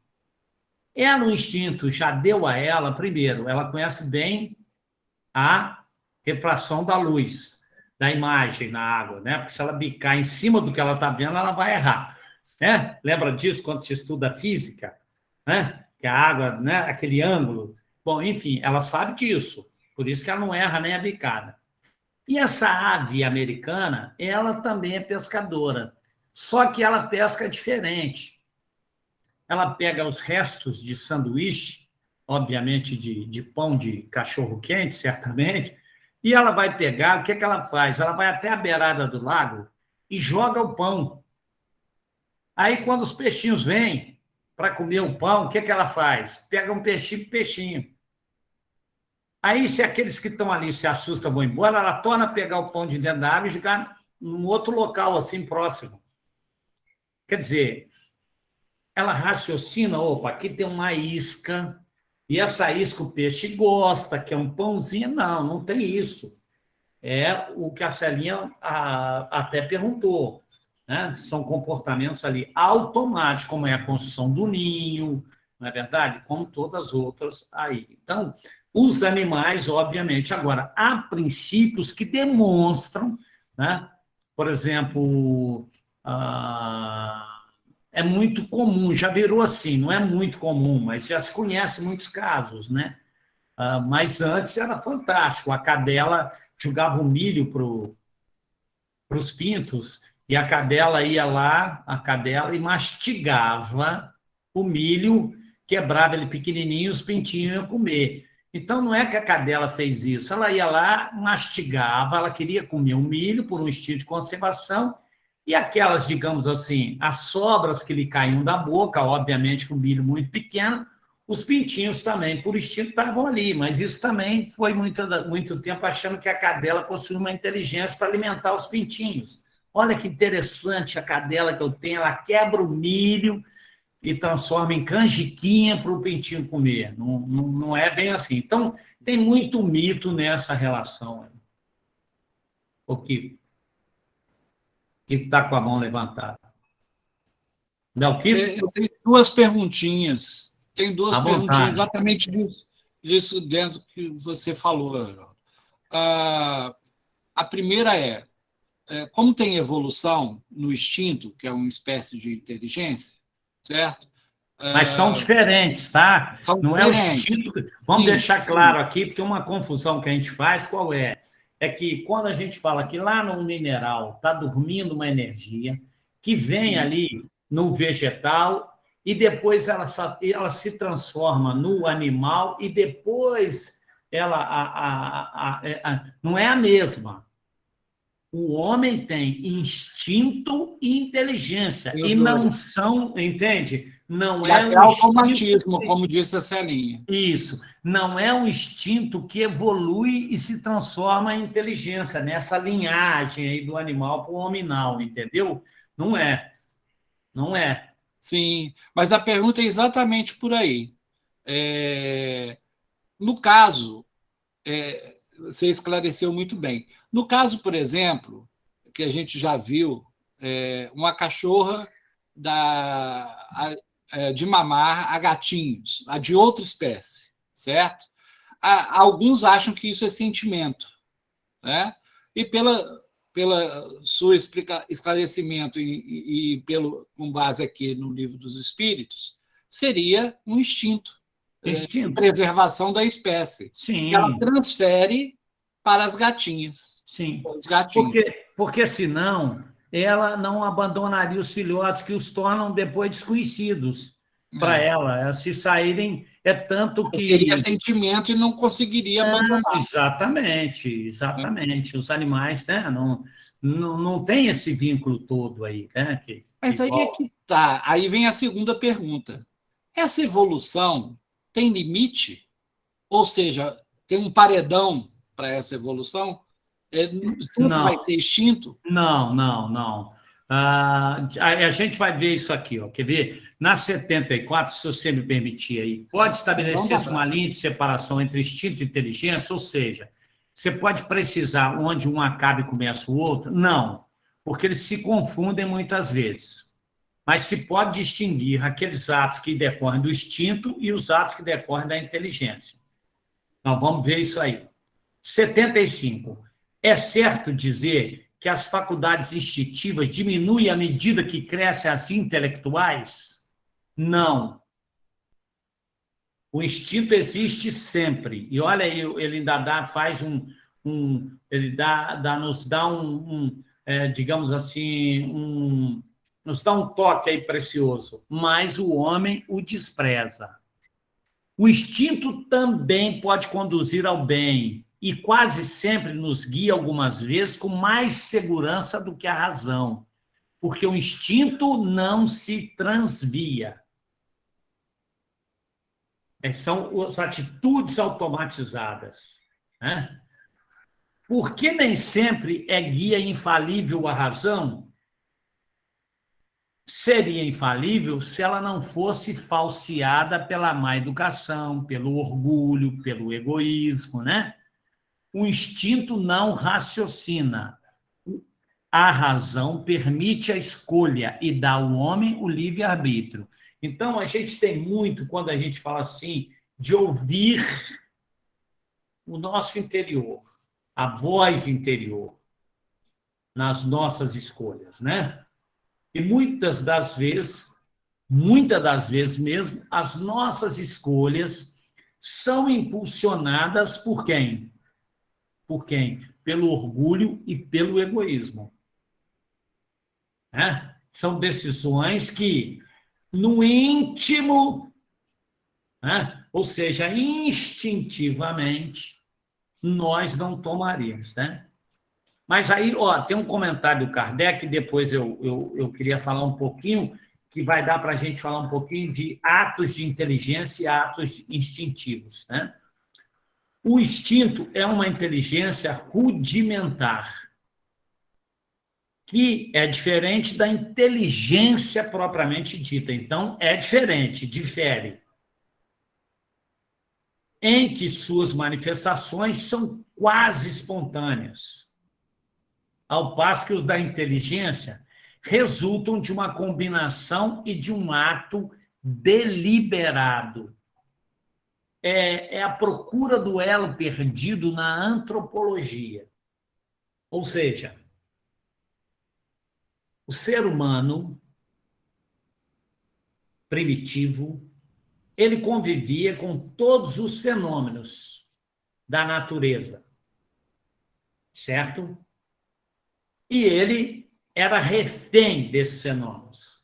Ela, o instinto já deu a ela, primeiro, ela conhece bem a refração da luz, da imagem na água, né? Porque se ela bicar em cima do que ela está vendo, ela vai errar, né? Lembra disso quando se estuda física, né? Que a água, né? Aquele ângulo. Bom, enfim, ela sabe disso, por isso que ela não erra nem a bicada. E essa ave americana, ela também é pescadora, só que ela pesca diferente. Ela pega os restos de sanduíche, obviamente de pão de cachorro-quente, certamente, e ela vai pegar, o que ela faz? Ela vai até a beirada do lago e joga o pão. Aí, quando os peixinhos vêm para comer o pão, o que ela faz? Pega um peixinho. Aí, se aqueles que estão ali se assustam, vão embora, ela torna a pegar o pão de dentro da água e jogar num outro local, assim, próximo. Quer dizer, ela raciocina, opa, aqui tem uma isca, e essa isca o peixe gosta, que é um pãozinho. Não tem isso. É o que a Celinha até perguntou, né? São comportamentos ali automáticos, como é a construção do ninho, não é verdade? Como todas as outras aí. Então, os animais, obviamente. Agora, há princípios que demonstram, né? Por exemplo, é muito comum, já virou assim, não é muito comum, mas já se conhece muitos casos, né? Mas antes era fantástico, a cadela jogava o milho para os pintos, e a cadela ia lá, e mastigava o milho, quebrava ele pequenininho, os pintinhos iam comer. Então, não é que a cadela fez isso, ela ia lá, mastigava, ela queria comer o milho por um instinto de conservação, e aquelas, digamos assim, as sobras que lhe caíam da boca, obviamente com o milho muito pequeno, os pintinhos também, por instinto, estavam ali, mas isso também foi muito tempo achando que a cadela possui uma inteligência para alimentar os pintinhos. Olha que interessante a cadela que eu tenho, ela quebra o milho e transforma em canjiquinha para o pintinho comer. Não é bem assim. Então, tem muito mito nessa relação. O que está com a mão levantada? Melquito? Eu tenho duas perguntinhas. Tem duas perguntinhas vontade. exatamente disso dentro que você falou, Haroldo. A primeira como tem evolução no instinto, que é uma espécie de inteligência, certo? Mas são diferentes, tá? São não diferentes. É o instinto. Vamos deixar claro aqui, porque uma confusão que a gente faz, qual é? É que quando a gente fala que lá no mineral está dormindo uma energia que vem ali no vegetal e depois ela se transforma no animal e depois ela não é a mesma. O homem tem instinto e inteligência e não são, entende? Não e é até automatismo, como disse a Celinha. Isso, não é um instinto que evolui e se transforma em inteligência, nessa linhagem aí do animal para o hominal, entendeu? Não é. Sim, mas a pergunta é exatamente por aí. No caso, você esclareceu muito bem. No caso, por exemplo, que a gente já viu, uma cachorra de mamar a gatinhos, a de outra espécie, certo? Alguns acham que isso é sentimento, né? E pela seu esclarecimento e com base aqui no Livro dos Espíritos, seria um instinto. De preservação da espécie. Sim. Ela transfere para as gatinhas. Sim. Os gatinhos. Porque senão ela não abandonaria os filhotes que os tornam depois desconhecidos para ela. Se saírem, tanto que... Teria sentimento e não conseguiria abandonar. Exatamente. Os animais, né, não tem esse vínculo todo aí. Né, Mas aí é que tá. Aí vem a segunda pergunta. Essa evolução tem limite? Ou seja, tem um paredão para essa evolução? Não vai ser extinto? Não. A gente vai ver isso aqui, ó. Quer ver? Na 74, se você me permitir aí, pode estabelecer-se uma linha de separação entre instinto e inteligência, ou seja, você pode precisar onde um acaba e começa o outro? Não, porque eles se confundem muitas vezes. Mas se pode distinguir aqueles atos que decorrem do instinto e os atos que decorrem da inteligência. Então, vamos ver isso aí. 75. É certo dizer que as faculdades instintivas diminuem à medida que crescem as intelectuais? Não. O instinto existe sempre. E olha aí, ele ainda faz nos dá digamos assim, nos dá um toque aí precioso, mas o homem o despreza. O instinto também pode conduzir ao bem e quase sempre nos guia algumas vezes com mais segurança do que a razão, porque o instinto não se transvia. São as atitudes automatizadas, né? Por que nem sempre é guia infalível a razão? Seria infalível se ela não fosse falseada pela má educação, pelo orgulho, pelo egoísmo, né? O instinto não raciocina. A razão permite a escolha e dá ao homem o livre-arbítrio. Então, a gente tem muito, quando a gente fala assim, de ouvir o nosso interior, a voz interior, nas nossas escolhas, né? E muitas das vezes mesmo, as nossas escolhas são impulsionadas por quem? Por quem? Pelo orgulho e pelo egoísmo. Né? São decisões que, no íntimo, né? Ou seja, instintivamente, nós não tomaríamos, né? Mas aí, ó, tem um comentário do Kardec, depois eu queria falar um pouquinho, que vai dar para a gente falar um pouquinho de atos de inteligência e atos instintivos, né? O instinto é uma inteligência rudimentar, que é diferente da inteligência propriamente dita. Então, é diferente, difere. Em que suas manifestações são quase espontâneas, ao passo que os da inteligência resultam de uma combinação e de um ato deliberado. É a procura do elo perdido na antropologia. Ou seja, o ser humano primitivo, ele convivia com todos os fenômenos da natureza, certo? E ele era refém desses fenômenos.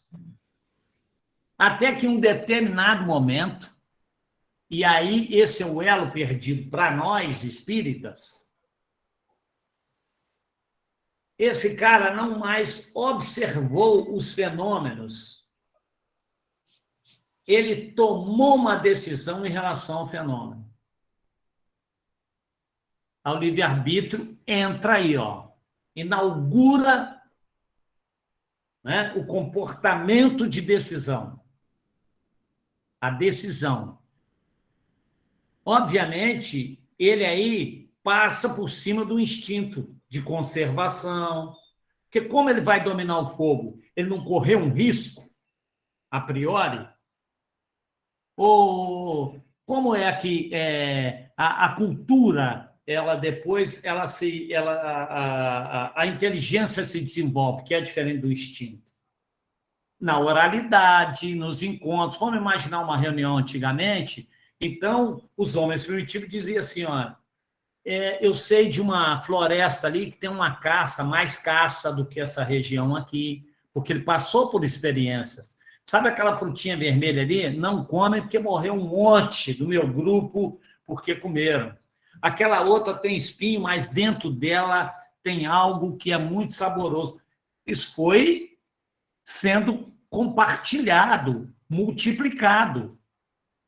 Até que em um determinado momento, e aí esse é o elo perdido para nós espíritas, esse cara não mais observou os fenômenos, ele tomou uma decisão em relação ao fenômeno. O livre-arbítrio entra aí, ó, inaugura, né, o comportamento de decisão. A decisão. Obviamente, ele aí passa por cima do instinto de conservação, porque como ele vai dominar o fogo? Ele não correu um risco, a priori? Ou como é que a cultura, ela depois, a inteligência se desenvolve, que é diferente do instinto? Na oralidade, nos encontros. Vamos imaginar uma reunião antigamente. Então, os homens primitivos diziam assim, ó, eu sei de uma floresta ali que tem uma caça, mais caça do que essa região aqui, porque ele passou por experiências. Sabe aquela frutinha vermelha ali? Não come porque morreu um monte do meu grupo porque comeram. Aquela outra tem espinho, mas dentro dela tem algo que é muito saboroso. Isso foi sendo compartilhado, multiplicado.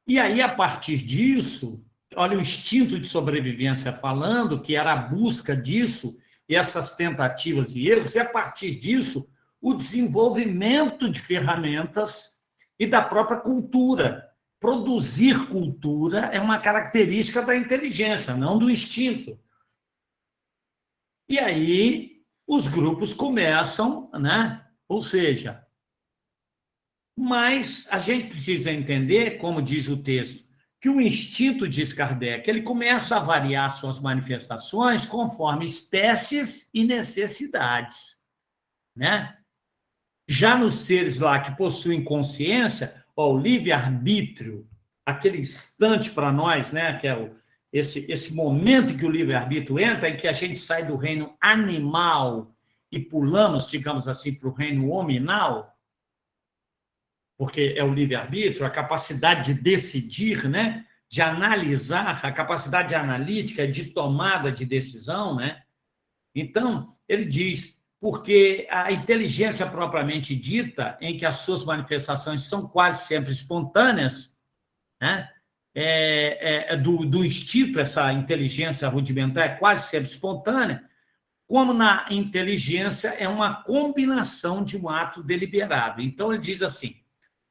E aí, a partir disso, olha o instinto de sobrevivência falando, que era a busca disso, e essas tentativas e erros, e a partir disso, o desenvolvimento de ferramentas e da própria cultura. Produzir cultura é uma característica da inteligência, não do instinto. E aí, os grupos começam, né? Ou seja, mas a gente precisa entender, como diz o texto, que o instinto, diz Kardec, ele começa a variar suas manifestações conforme espécies e necessidades, né? Já nos seres lá que possuem consciência, ó, o livre-arbítrio, aquele instante para nós, né, que é esse momento em que o livre-arbítrio entra, em que a gente sai do reino animal e pulamos, digamos assim, para o reino hominal, porque é o livre-arbítrio, a capacidade de decidir, né, de analisar, a capacidade analítica de tomada de decisão, né? Então, ele diz, porque a inteligência propriamente dita, em que as suas manifestações são quase sempre espontâneas, né? Do instinto, essa inteligência rudimentar é quase sempre espontânea, como na inteligência é uma combinação de um ato deliberado. Então, ele diz assim,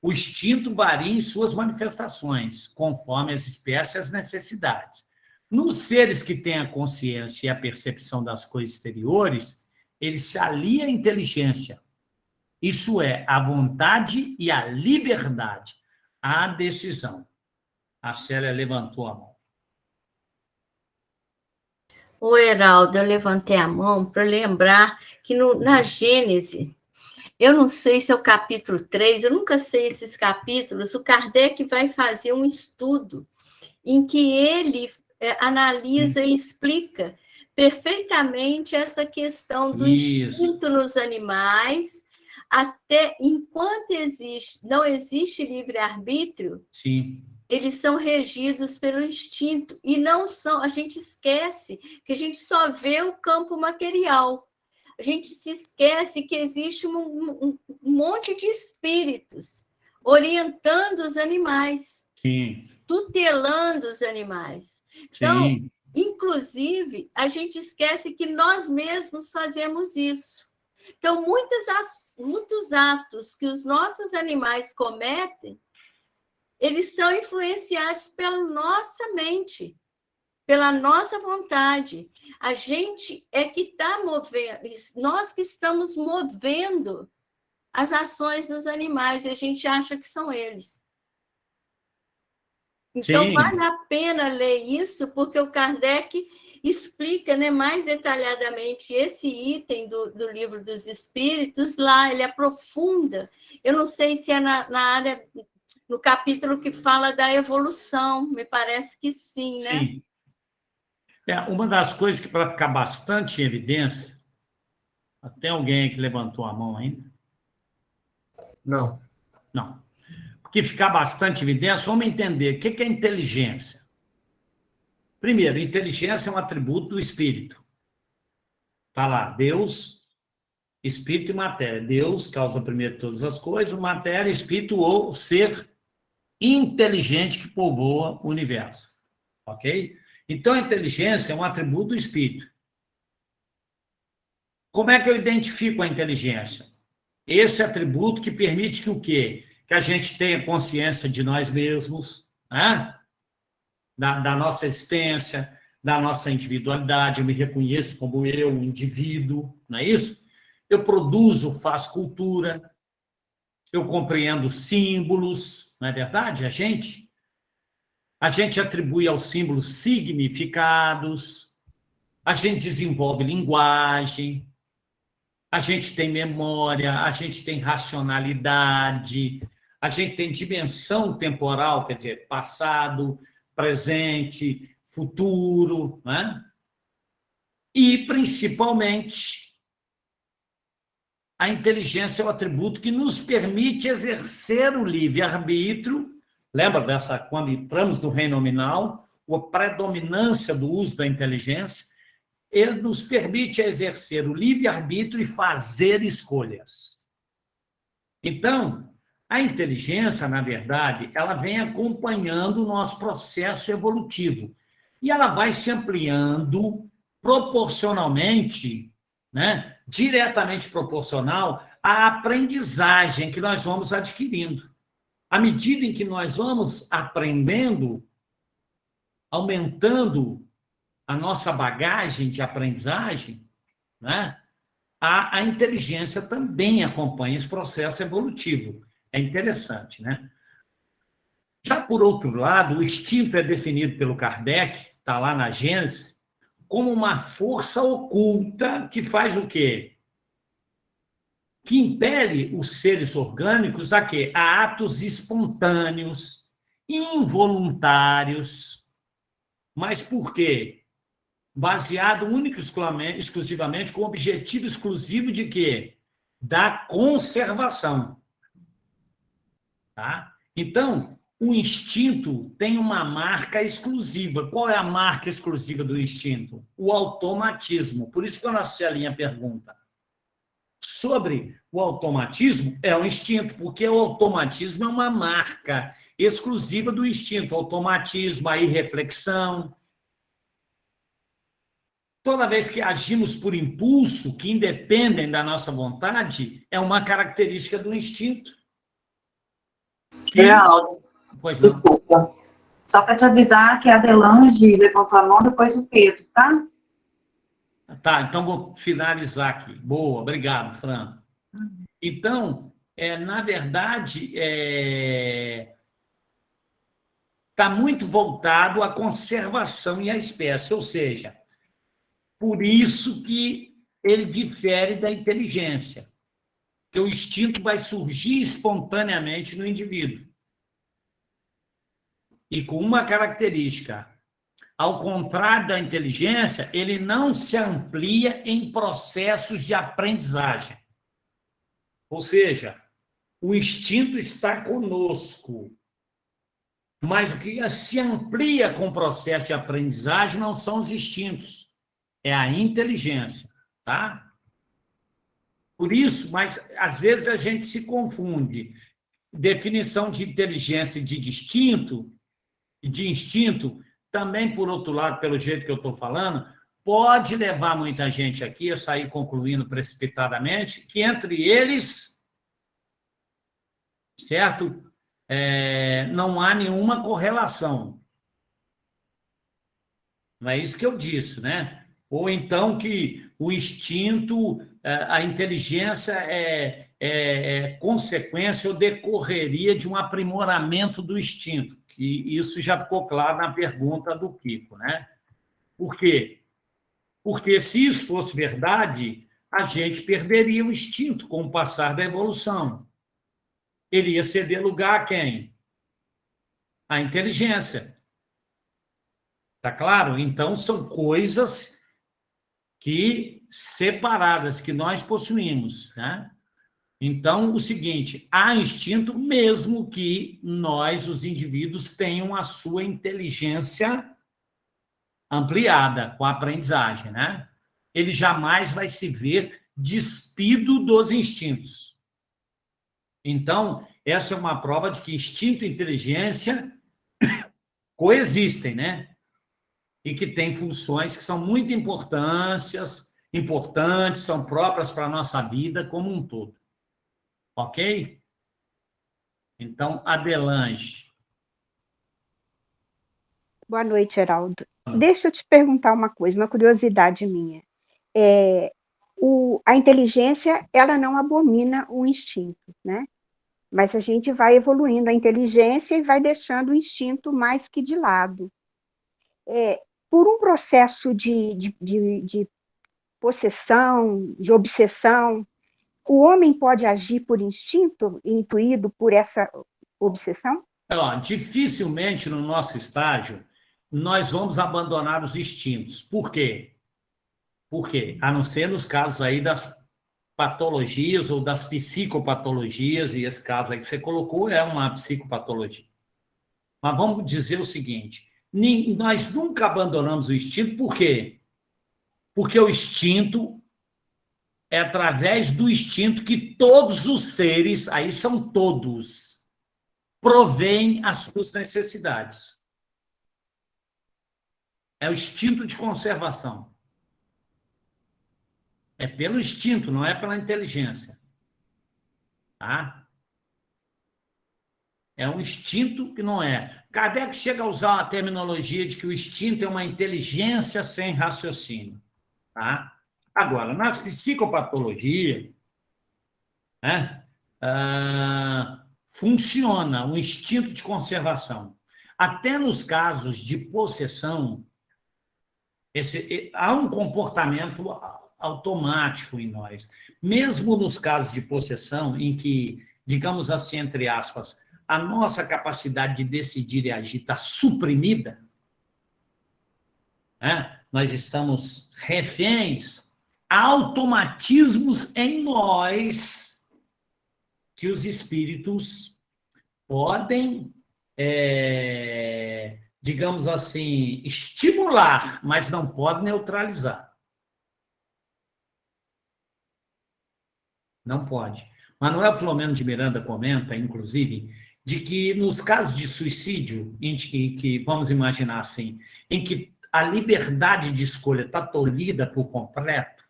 o instinto varia em suas manifestações, conforme as espécies e as necessidades. Nos seres que têm a consciência e a percepção das coisas exteriores, ele se alia à inteligência. Isso é, a vontade e a liberdade, a decisão. A Célia levantou a mão. O Heraldo, eu levantei a mão para lembrar que na Gênese, eu não sei se é o capítulo 3, eu nunca sei esses capítulos, o Kardec vai fazer um estudo em que ele analisa e explica perfeitamente essa questão do instinto nos animais, até enquanto não existe livre-arbítrio, eles são regidos pelo instinto, e não são, a gente esquece que a gente só vê o campo material. A gente se esquece que existe um monte de espíritos orientando os animais, tutelando os animais. Então, inclusive, a gente esquece que nós mesmos fazemos isso. Então, muitos atos que os nossos animais cometem, eles são influenciados pela nossa mente, pela nossa vontade. A gente é que está movendo, nós que estamos movendo as ações dos animais, e a gente acha que são eles. Então, vale a pena ler isso, porque o Kardec explica, né, mais detalhadamente esse item do Livro dos Espíritos, lá ele aprofunda. Eu não sei se é na área, no capítulo que fala da evolução, me parece que sim, né? Sim. Uma das coisas que, para ficar bastante em evidência, tem alguém que levantou a mão ainda? Não. Não. Porque ficar bastante em evidência, vamos entender o que é inteligência. Primeiro, inteligência é um atributo do espírito. Está lá, Deus, espírito e matéria. Deus causa primeiro todas as coisas, matéria, espírito ou ser inteligente que povoa o universo. Ok? Então, a inteligência é um atributo do espírito. Como é que eu identifico a inteligência? Esse atributo que permite que o quê? Que a gente tenha consciência de nós mesmos, né? Da nossa existência, da nossa individualidade, eu me reconheço como eu, um indivíduo, não é isso? Eu produzo, faço cultura, eu compreendo símbolos, não é verdade? A gente atribui aos símbolos significados, a gente desenvolve linguagem, a gente tem memória, a gente tem racionalidade, a gente tem dimensão temporal, quer dizer, passado, presente, futuro, né? E, principalmente, a inteligência é o atributo que nos permite exercer o livre-arbítrio. Lembra dessa, quando entramos no reino nominal, a predominância do uso da inteligência, ele nos permite exercer o livre-arbítrio e fazer escolhas. Então, a inteligência, na verdade, ela vem acompanhando o nosso processo evolutivo. E ela vai se ampliando proporcionalmente, né, diretamente proporcional à aprendizagem que nós vamos adquirindo. À medida em que nós vamos aprendendo, aumentando a nossa bagagem de aprendizagem, né, a inteligência também acompanha esse processo evolutivo. É interessante, né? Já por outro lado, o instinto é definido pelo Kardec, está lá na Gênese, como uma força oculta que faz o quê? Que impele os seres orgânicos a quê? A atos espontâneos, involuntários. Mas por quê? Baseado único e exclusivamente com o objetivo exclusivo de quê? Da conservação. Tá? Então, o instinto tem uma marca exclusiva. Qual é a marca exclusiva do instinto? O automatismo. Por isso que quando a Celinha pergunta sobre o automatismo, é o instinto, porque o automatismo é uma marca exclusiva do instinto. O automatismo, a irreflexão. Toda vez que agimos por impulso, que independem da nossa vontade, é uma característica do instinto. Geraldo, desculpa. Só para te avisar que a Adelange levantou a mão, depois o Pedro, tá? Tá, então vou finalizar aqui. Boa, obrigado, Fran. Então, na verdade, está muito voltado à conservação e à espécie, ou seja, Por isso que ele difere da inteligência, porque o instinto vai surgir espontaneamente no indivíduo. E com uma característica, ao contrário da inteligência, ele não se amplia em processos de aprendizagem. Ou seja, o instinto está conosco, mas o que se amplia com o processo de aprendizagem não são os instintos, é a inteligência, tá? Por isso, mas às vezes a gente se confunde. Definição de inteligência e de instinto, também, por outro lado, pelo jeito que eu estou falando, pode levar muita gente aqui a sair concluindo precipitadamente que entre eles, certo? Não há nenhuma correlação. Não é isso que eu disse, né? Ou então que o instinto, a inteligência é consequência ou decorreria de um aprimoramento do instinto, que isso já ficou claro na pergunta do Kiko, né? Por quê? Porque se isso fosse verdade, a gente perderia o instinto com o passar da evolução. Ele ia ceder lugar a quem? A inteligência. Tá claro? Então, são coisas que separadas, que nós possuímos, né? Então, o seguinte, há instinto mesmo que nós, os indivíduos, tenham a sua inteligência ampliada com a aprendizagem, né? Ele jamais vai se ver despido dos instintos. Então, essa é uma prova de que instinto e inteligência coexistem, né? E que têm funções que são muito importantes, são próprias para a nossa vida como um todo. Ok? Então, Adelange. Boa noite, Heraldo. Deixa eu te perguntar uma coisa, uma curiosidade minha. A inteligência, ela não abomina o instinto, né? Mas a gente vai evoluindo a inteligência e vai deixando o instinto mais que de lado. Por um processo de possessão, de obsessão, o homem pode agir por instinto, intuído por essa obsessão? Dificilmente no nosso estágio nós vamos abandonar os instintos. Por quê? Por quê? A não ser nos casos aí das patologias ou das psicopatologias, e esse caso aí que você colocou é uma psicopatologia. Mas vamos dizer o seguinte, nós nunca abandonamos o instinto, por quê? Porque o instinto é através do instinto que todos os seres, aí são todos, provêm as suas necessidades. É o instinto de conservação. É pelo instinto, não é pela inteligência. Tá? É um instinto que não é. Kardec chega a usar a terminologia de que o instinto é uma inteligência sem raciocínio. Tá? Agora, nas psicopatologias, né, funciona o instinto de conservação. Até nos casos de possessão, há um comportamento automático em nós. Mesmo nos casos de possessão, em que, digamos assim, entre aspas, a nossa capacidade de decidir e agir está suprimida, né? Nós estamos reféns, há automatismos em nós que os espíritos podem, digamos assim, estimular, mas não podem neutralizar. Não pode. Manuel Filomeno de Miranda comenta, inclusive, de que nos casos de suicídio, em que vamos imaginar assim, em que a liberdade de escolha está tolhida por completo,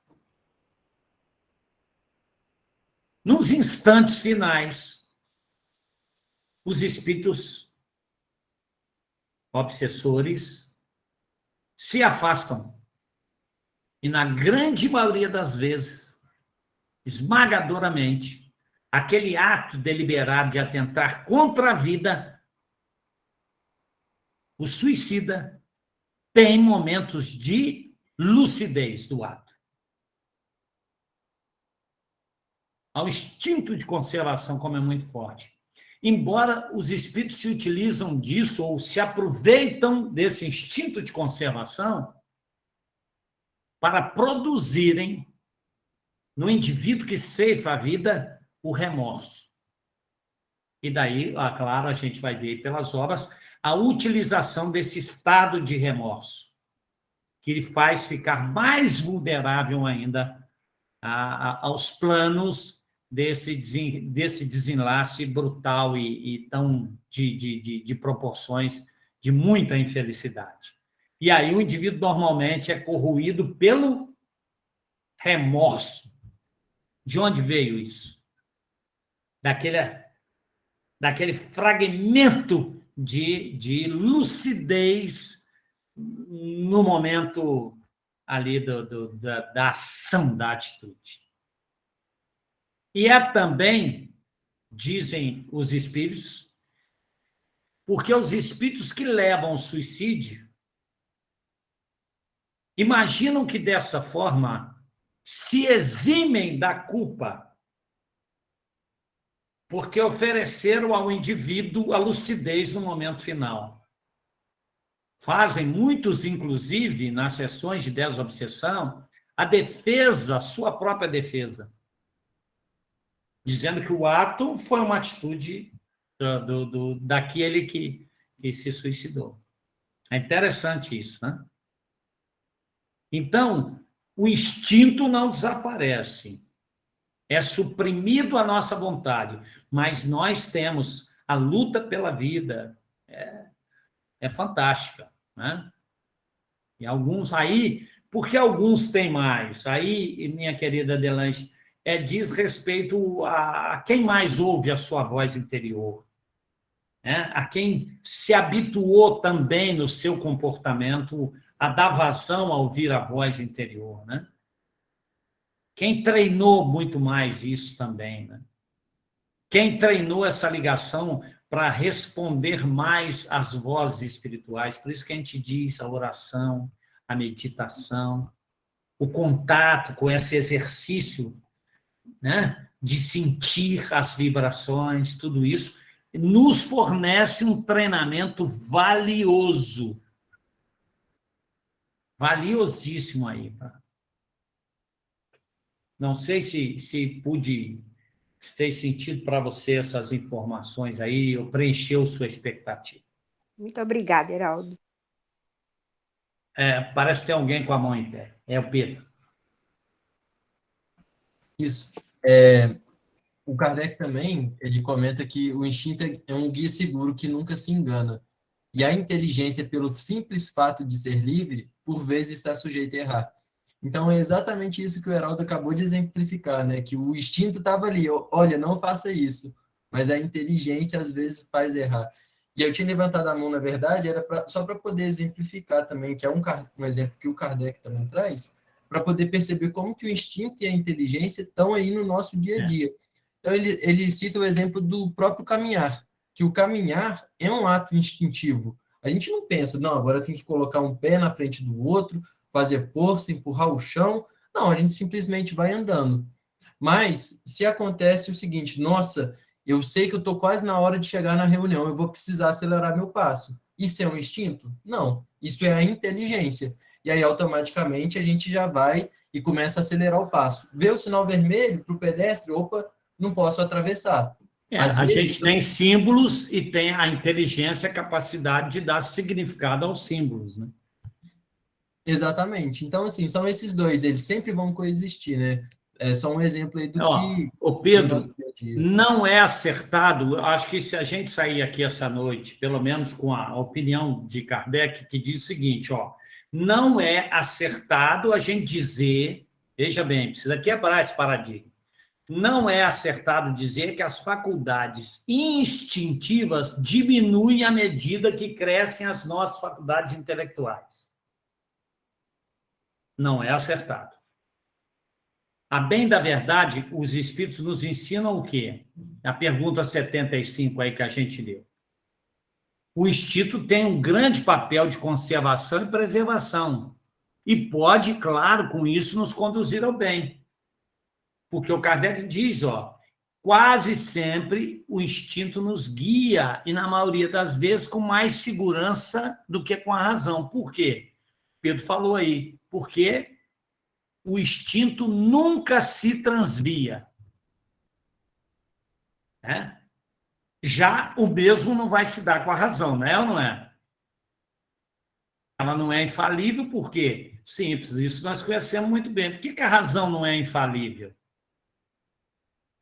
nos instantes finais, os espíritos obsessores se afastam. E, na grande maioria das vezes, esmagadoramente, aquele ato deliberado de atentar contra a vida, o suicida tem momentos de lucidez do ato. Ao instinto de conservação, como é muito forte. Embora os espíritos se utilizam disso ou se aproveitam desse instinto de conservação para produzirem no indivíduo que ceifa a vida o remorso. E daí, claro, a gente vai ver pelas obras a utilização desse estado de remorso, que lhe faz ficar mais vulnerável ainda aos planos desse desenlace brutal e tão de proporções de muita infelicidade. E aí o indivíduo normalmente é corroído pelo remorso. De onde veio isso? Daquele fragmento de lucidez no momento ali da ação, da atitude. E é também, dizem os espíritos, porque os espíritos que levam ao suicídio imaginam que dessa forma se eximem da culpa, porque ofereceram ao indivíduo a lucidez no momento final. Fazem muitos, inclusive, nas sessões de desobsessão, a defesa, a sua própria defesa, dizendo que o ato foi uma atitude daquele que se suicidou. É interessante isso, né? Então, o instinto não desaparece. É suprimido a nossa vontade, mas nós temos a luta pela vida. É fantástica, né? E alguns aí, porque alguns têm mais? Aí, minha querida Delange, diz respeito a quem mais ouve a sua voz interior, né? A quem se habituou também no seu comportamento a dar vazão a ouvir a voz interior, né? Quem treinou muito mais isso também, né? Quem treinou essa ligação para responder mais às vozes espirituais. Por isso que a gente diz a oração, a meditação, o contato com esse exercício, né, de sentir as vibrações, tudo isso nos fornece um treinamento valioso, valiosíssimo aí. Não sei se fez sentido para você essas informações aí, ou preencheu sua expectativa. Muito obrigada, Heraldo. Parece que tem alguém com a mão em pé. É o Pedro. Isso. O Kardec também, ele comenta que o instinto é um guia seguro que nunca se engana. E a inteligência, pelo simples fato de ser livre, por vezes está sujeita a errar. Então, é exatamente isso que o Heraldo acabou de exemplificar, né? Que o instinto estava ali, olha, não faça isso. Mas a inteligência, às vezes, faz errar. E eu tinha levantado a mão, na verdade, era só para poder exemplificar também, que é um exemplo que o Kardec também traz, para poder perceber como que o instinto e a inteligência estão aí no nosso dia a dia. Então, ele cita o exemplo do próprio caminhar, que o caminhar é um ato instintivo. A gente não pensa, não, agora tem que colocar um pé na frente do outro, fazer força, empurrar o chão. Não, a gente simplesmente vai andando. Mas, se acontece o seguinte, nossa, eu sei que eu estou quase na hora de chegar na reunião, eu vou precisar acelerar meu passo. Isso é um instinto? Não, isso é a inteligência. E aí, automaticamente, a gente já vai e começa a acelerar o passo. Vê o sinal vermelho para o pedestre, opa, não posso atravessar. A gente tem símbolos e tem a inteligência, a capacidade de dar significado aos símbolos, né? Exatamente. Então, assim, são esses dois, eles sempre vão coexistir, né? É só um exemplo aí do que... Ô Pedro, não é acertado, acho que se a gente sair aqui essa noite, pelo menos com a opinião de Kardec, que diz o seguinte, não é acertado a gente dizer, veja bem, precisa quebrar esse paradigma, não é acertado dizer que as faculdades instintivas diminuem à medida que crescem as nossas faculdades intelectuais. Não é acertado. A bem da verdade, os espíritos nos ensinam o quê? A pergunta 75 aí que a gente leu. O instinto tem um grande papel de conservação e preservação. E pode, claro, com isso nos conduzir ao bem. Porque o Kardec diz, quase sempre o instinto nos guia, e na maioria das vezes com mais segurança do que com a razão. Por quê? Pedro falou aí, porque o instinto nunca se transvia. Né? Já o mesmo não vai se dar com a razão, não é ou não é? Ela não é infalível, por quê? Simples, isso nós conhecemos muito bem. Por que a razão não é infalível?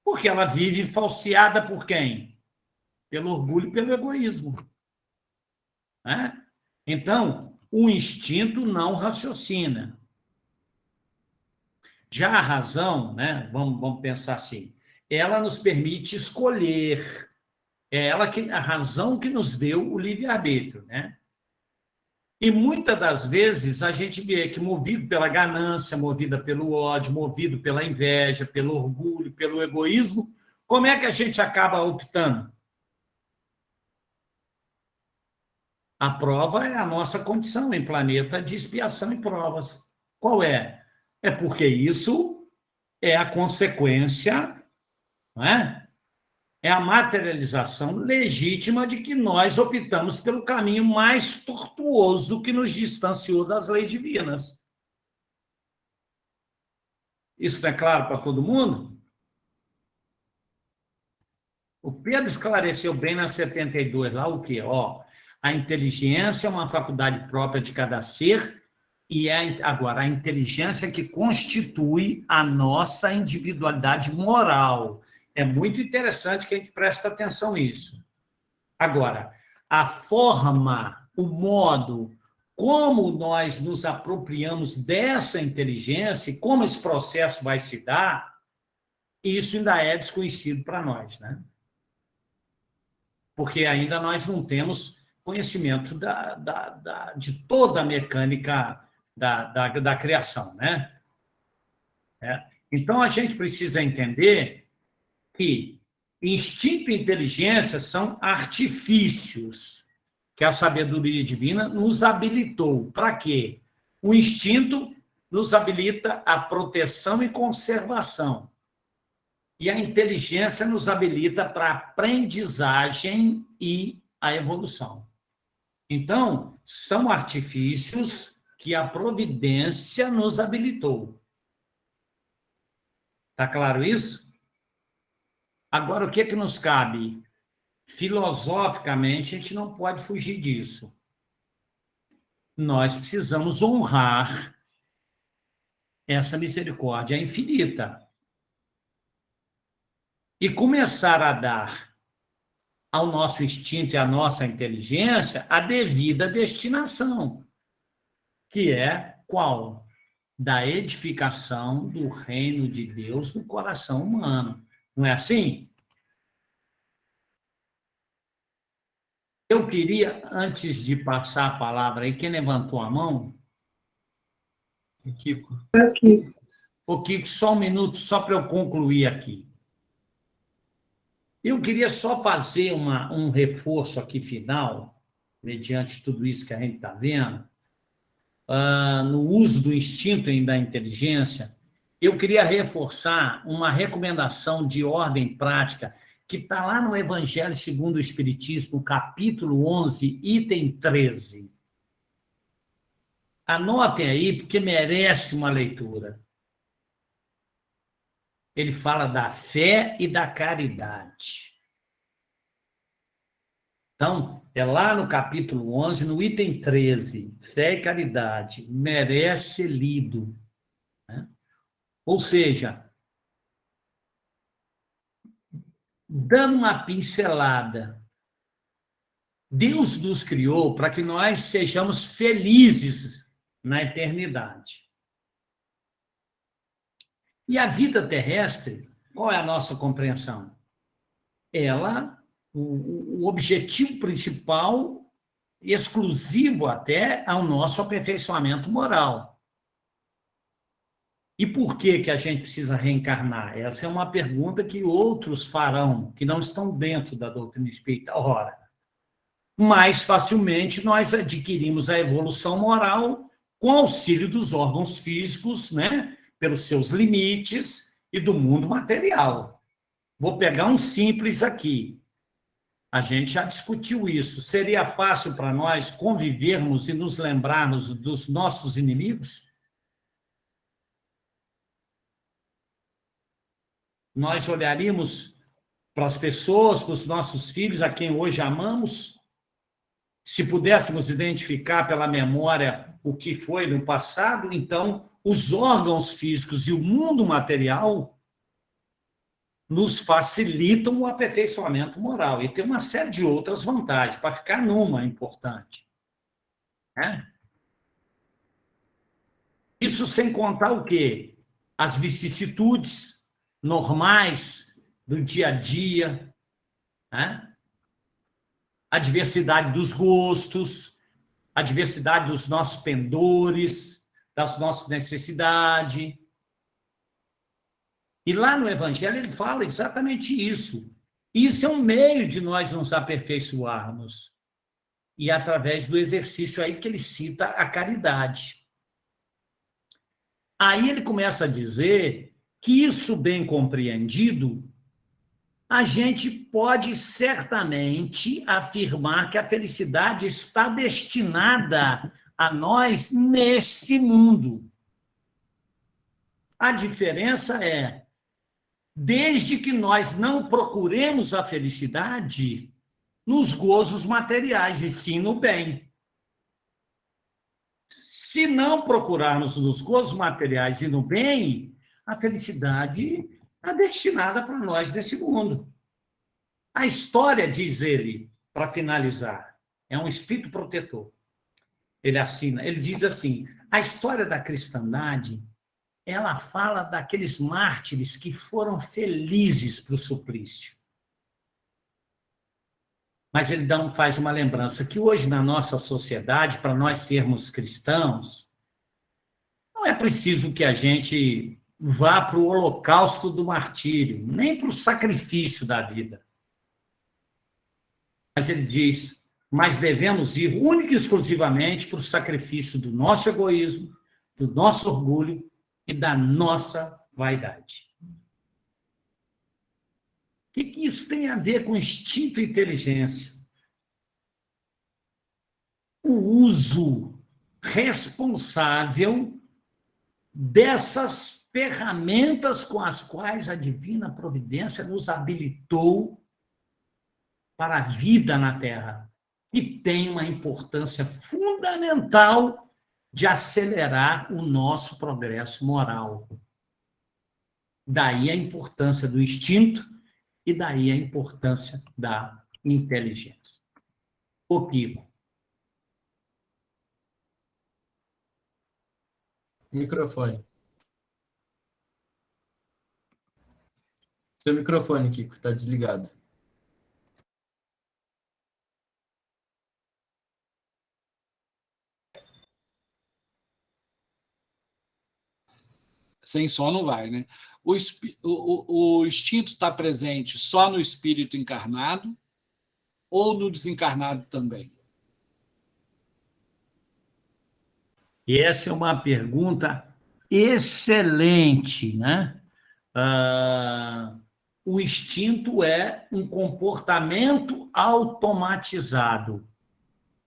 Porque ela vive falseada por quem? Pelo orgulho e pelo egoísmo. Né? Então, o instinto não raciocina. Já a razão, né? Vamos pensar assim, ela nos permite escolher. É a razão que nos deu o livre-arbítrio, né? E muitas das vezes a gente vê que, movido pela ganância, movida pelo ódio, movido pela inveja, pelo orgulho, pelo egoísmo, como é que a gente acaba optando? A prova é a nossa condição em planeta de expiação e provas. Qual é? É porque isso é a consequência, não é? É a materialização legítima de que nós optamos pelo caminho mais tortuoso que nos distanciou das leis divinas. Isso não é claro para todo mundo? O Pedro esclareceu bem na 72, lá o quê? A inteligência é uma faculdade própria de cada ser, e agora a inteligência que constitui a nossa individualidade moral. É muito interessante que a gente preste atenção nisso. Agora, a forma, o modo, como nós nos apropriamos dessa inteligência e como esse processo vai se dar, isso ainda é desconhecido para nós, né? Porque ainda nós não temos conhecimento de toda a mecânica da criação, né? Então, a gente precisa entender que instinto e inteligência são artifícios que a sabedoria divina nos habilitou. Para quê? O instinto nos habilita a proteção e conservação. E a inteligência nos habilita para a aprendizagem e a evolução. Então, são artifícios que a providência nos habilitou. Está claro isso? Agora, o que nos cabe? Filosoficamente, a gente não pode fugir disso. Nós precisamos honrar essa misericórdia infinita e começar a dar ao nosso instinto e à nossa inteligência a devida destinação, que é qual? Da edificação do reino de Deus no coração humano. Não é assim? Eu queria, antes de passar a palavra aí, quem levantou a mão? O Kiko. Ô, Kiko, só um minuto, só para eu concluir aqui. Eu queria só fazer um reforço aqui final, mediante tudo isso que a gente está vendo, no uso do instinto e da inteligência. Eu queria reforçar uma recomendação de ordem prática que está lá no Evangelho segundo o Espiritismo, capítulo 11, item 13. Anotem aí, porque merece uma leitura. Ele fala da fé e da caridade. Então, é lá no capítulo 11, no item 13, fé e caridade, merece ser lido. Né? Ou seja, dando uma pincelada, Deus nos criou para que nós sejamos felizes na eternidade. E a vida terrestre, qual é a nossa compreensão? O objetivo principal, exclusivo até, é o nosso aperfeiçoamento moral. E por que a gente precisa reencarnar? Essa é uma pergunta que outros farão, que não estão dentro da doutrina espírita. Ora, mais facilmente nós adquirimos a evolução moral com auxílio dos órgãos físicos, né, pelos seus limites e do mundo material. Vou pegar um simples aqui. A gente já discutiu isso. Seria fácil para nós convivermos e nos lembrarmos dos nossos inimigos? Nós olharíamos para as pessoas, para os nossos filhos, a quem hoje amamos? Se pudéssemos identificar pela memória o que foi no passado, então os órgãos físicos e o mundo material nos facilitam o aperfeiçoamento moral. E tem uma série de outras vantagens, para ficar numa importante. Isso sem contar o quê? As vicissitudes normais do dia a dia, a diversidade dos gostos, a diversidade dos nossos pendores, das nossas necessidades. E lá no Evangelho ele fala exatamente isso. Isso é um meio de nós nos aperfeiçoarmos. E através do exercício aí que ele cita a caridade. Aí ele começa a dizer que isso bem compreendido, a gente pode certamente afirmar que a felicidade está destinada a nós nesse mundo. A diferença é, desde que nós não procuremos a felicidade nos gozos materiais, e sim no bem. Se não procurarmos nos gozos materiais e no bem, a felicidade está destinada para nós nesse mundo. A história, diz ele, para finalizar, é um espírito protetor. Ele diz assim, a história da cristandade, ela fala daqueles mártires que foram felizes para o suplício. Mas ele faz uma lembrança que hoje, na nossa sociedade, para nós sermos cristãos, não é preciso que a gente vá para o holocausto do martírio, nem para o sacrifício da vida. Mas ele diz, mas devemos ir única e exclusivamente para o sacrifício do nosso egoísmo, do nosso orgulho e da nossa vaidade. O que isso tem a ver com instinto e inteligência? O uso responsável dessas ferramentas com as quais a divina providência nos habilitou para a vida na Terra, e tem uma importância fundamental de acelerar o nosso progresso moral. Daí a importância do instinto e daí a importância da inteligência. O Pico. Microfone. Seu microfone, Kiko, está desligado. Sem som não vai, né? O instinto está presente só no espírito encarnado ou no desencarnado também? E essa é uma pergunta excelente, né? O instinto é um comportamento automatizado.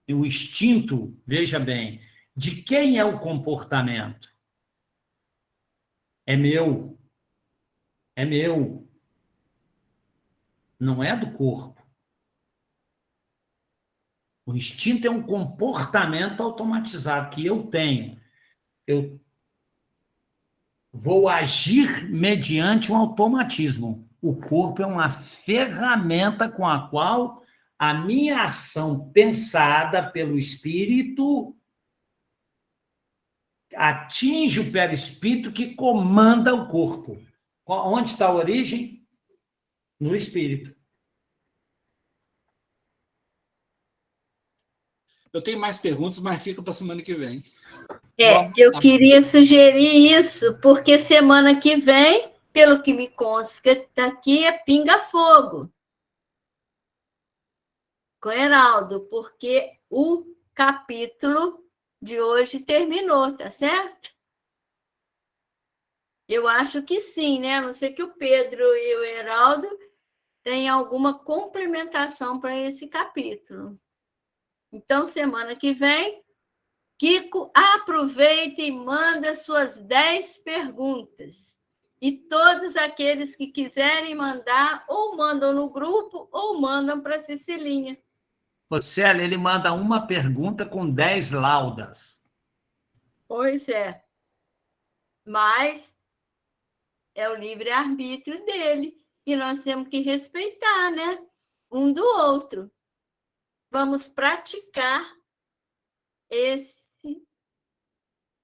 E o instinto, veja bem, de quem é o comportamento? É meu. É meu. Não é do corpo. O instinto é um comportamento automatizado que eu tenho. Eu vou agir mediante um automatismo. O corpo é uma ferramenta com a qual a minha ação pensada pelo espírito atinge o perispírito que comanda o corpo. Onde está a origem? No espírito. Eu tenho mais perguntas, mas fica para a semana que vem. Eu queria sugerir isso, porque semana que vem, pelo que me consta aqui, é pinga-fogo com Heraldo, porque o capítulo de hoje terminou, tá certo? Eu acho que sim, né? A não ser que o Pedro e o Heraldo tenham alguma complementação para esse capítulo. Então, semana que vem, Kiko, aproveita e manda suas 10 perguntas. E todos aqueles que quiserem mandar, ou mandam no grupo, ou mandam para a Cecilinha. Ô, Célia, ele manda uma pergunta com 10 laudas. Pois é. Mas é o livre-arbítrio dele. E nós temos que respeitar, né? Um do outro. Vamos praticar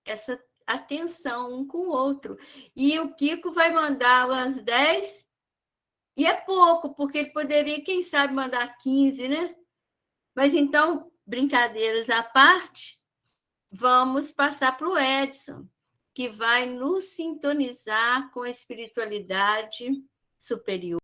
essa atenção um com o outro. E o Kiko vai mandar umas 10, e é pouco, porque ele poderia, quem sabe, mandar 15, né? Mas então, brincadeiras à parte, vamos passar para o Edson, que vai nos sintonizar com a espiritualidade superior.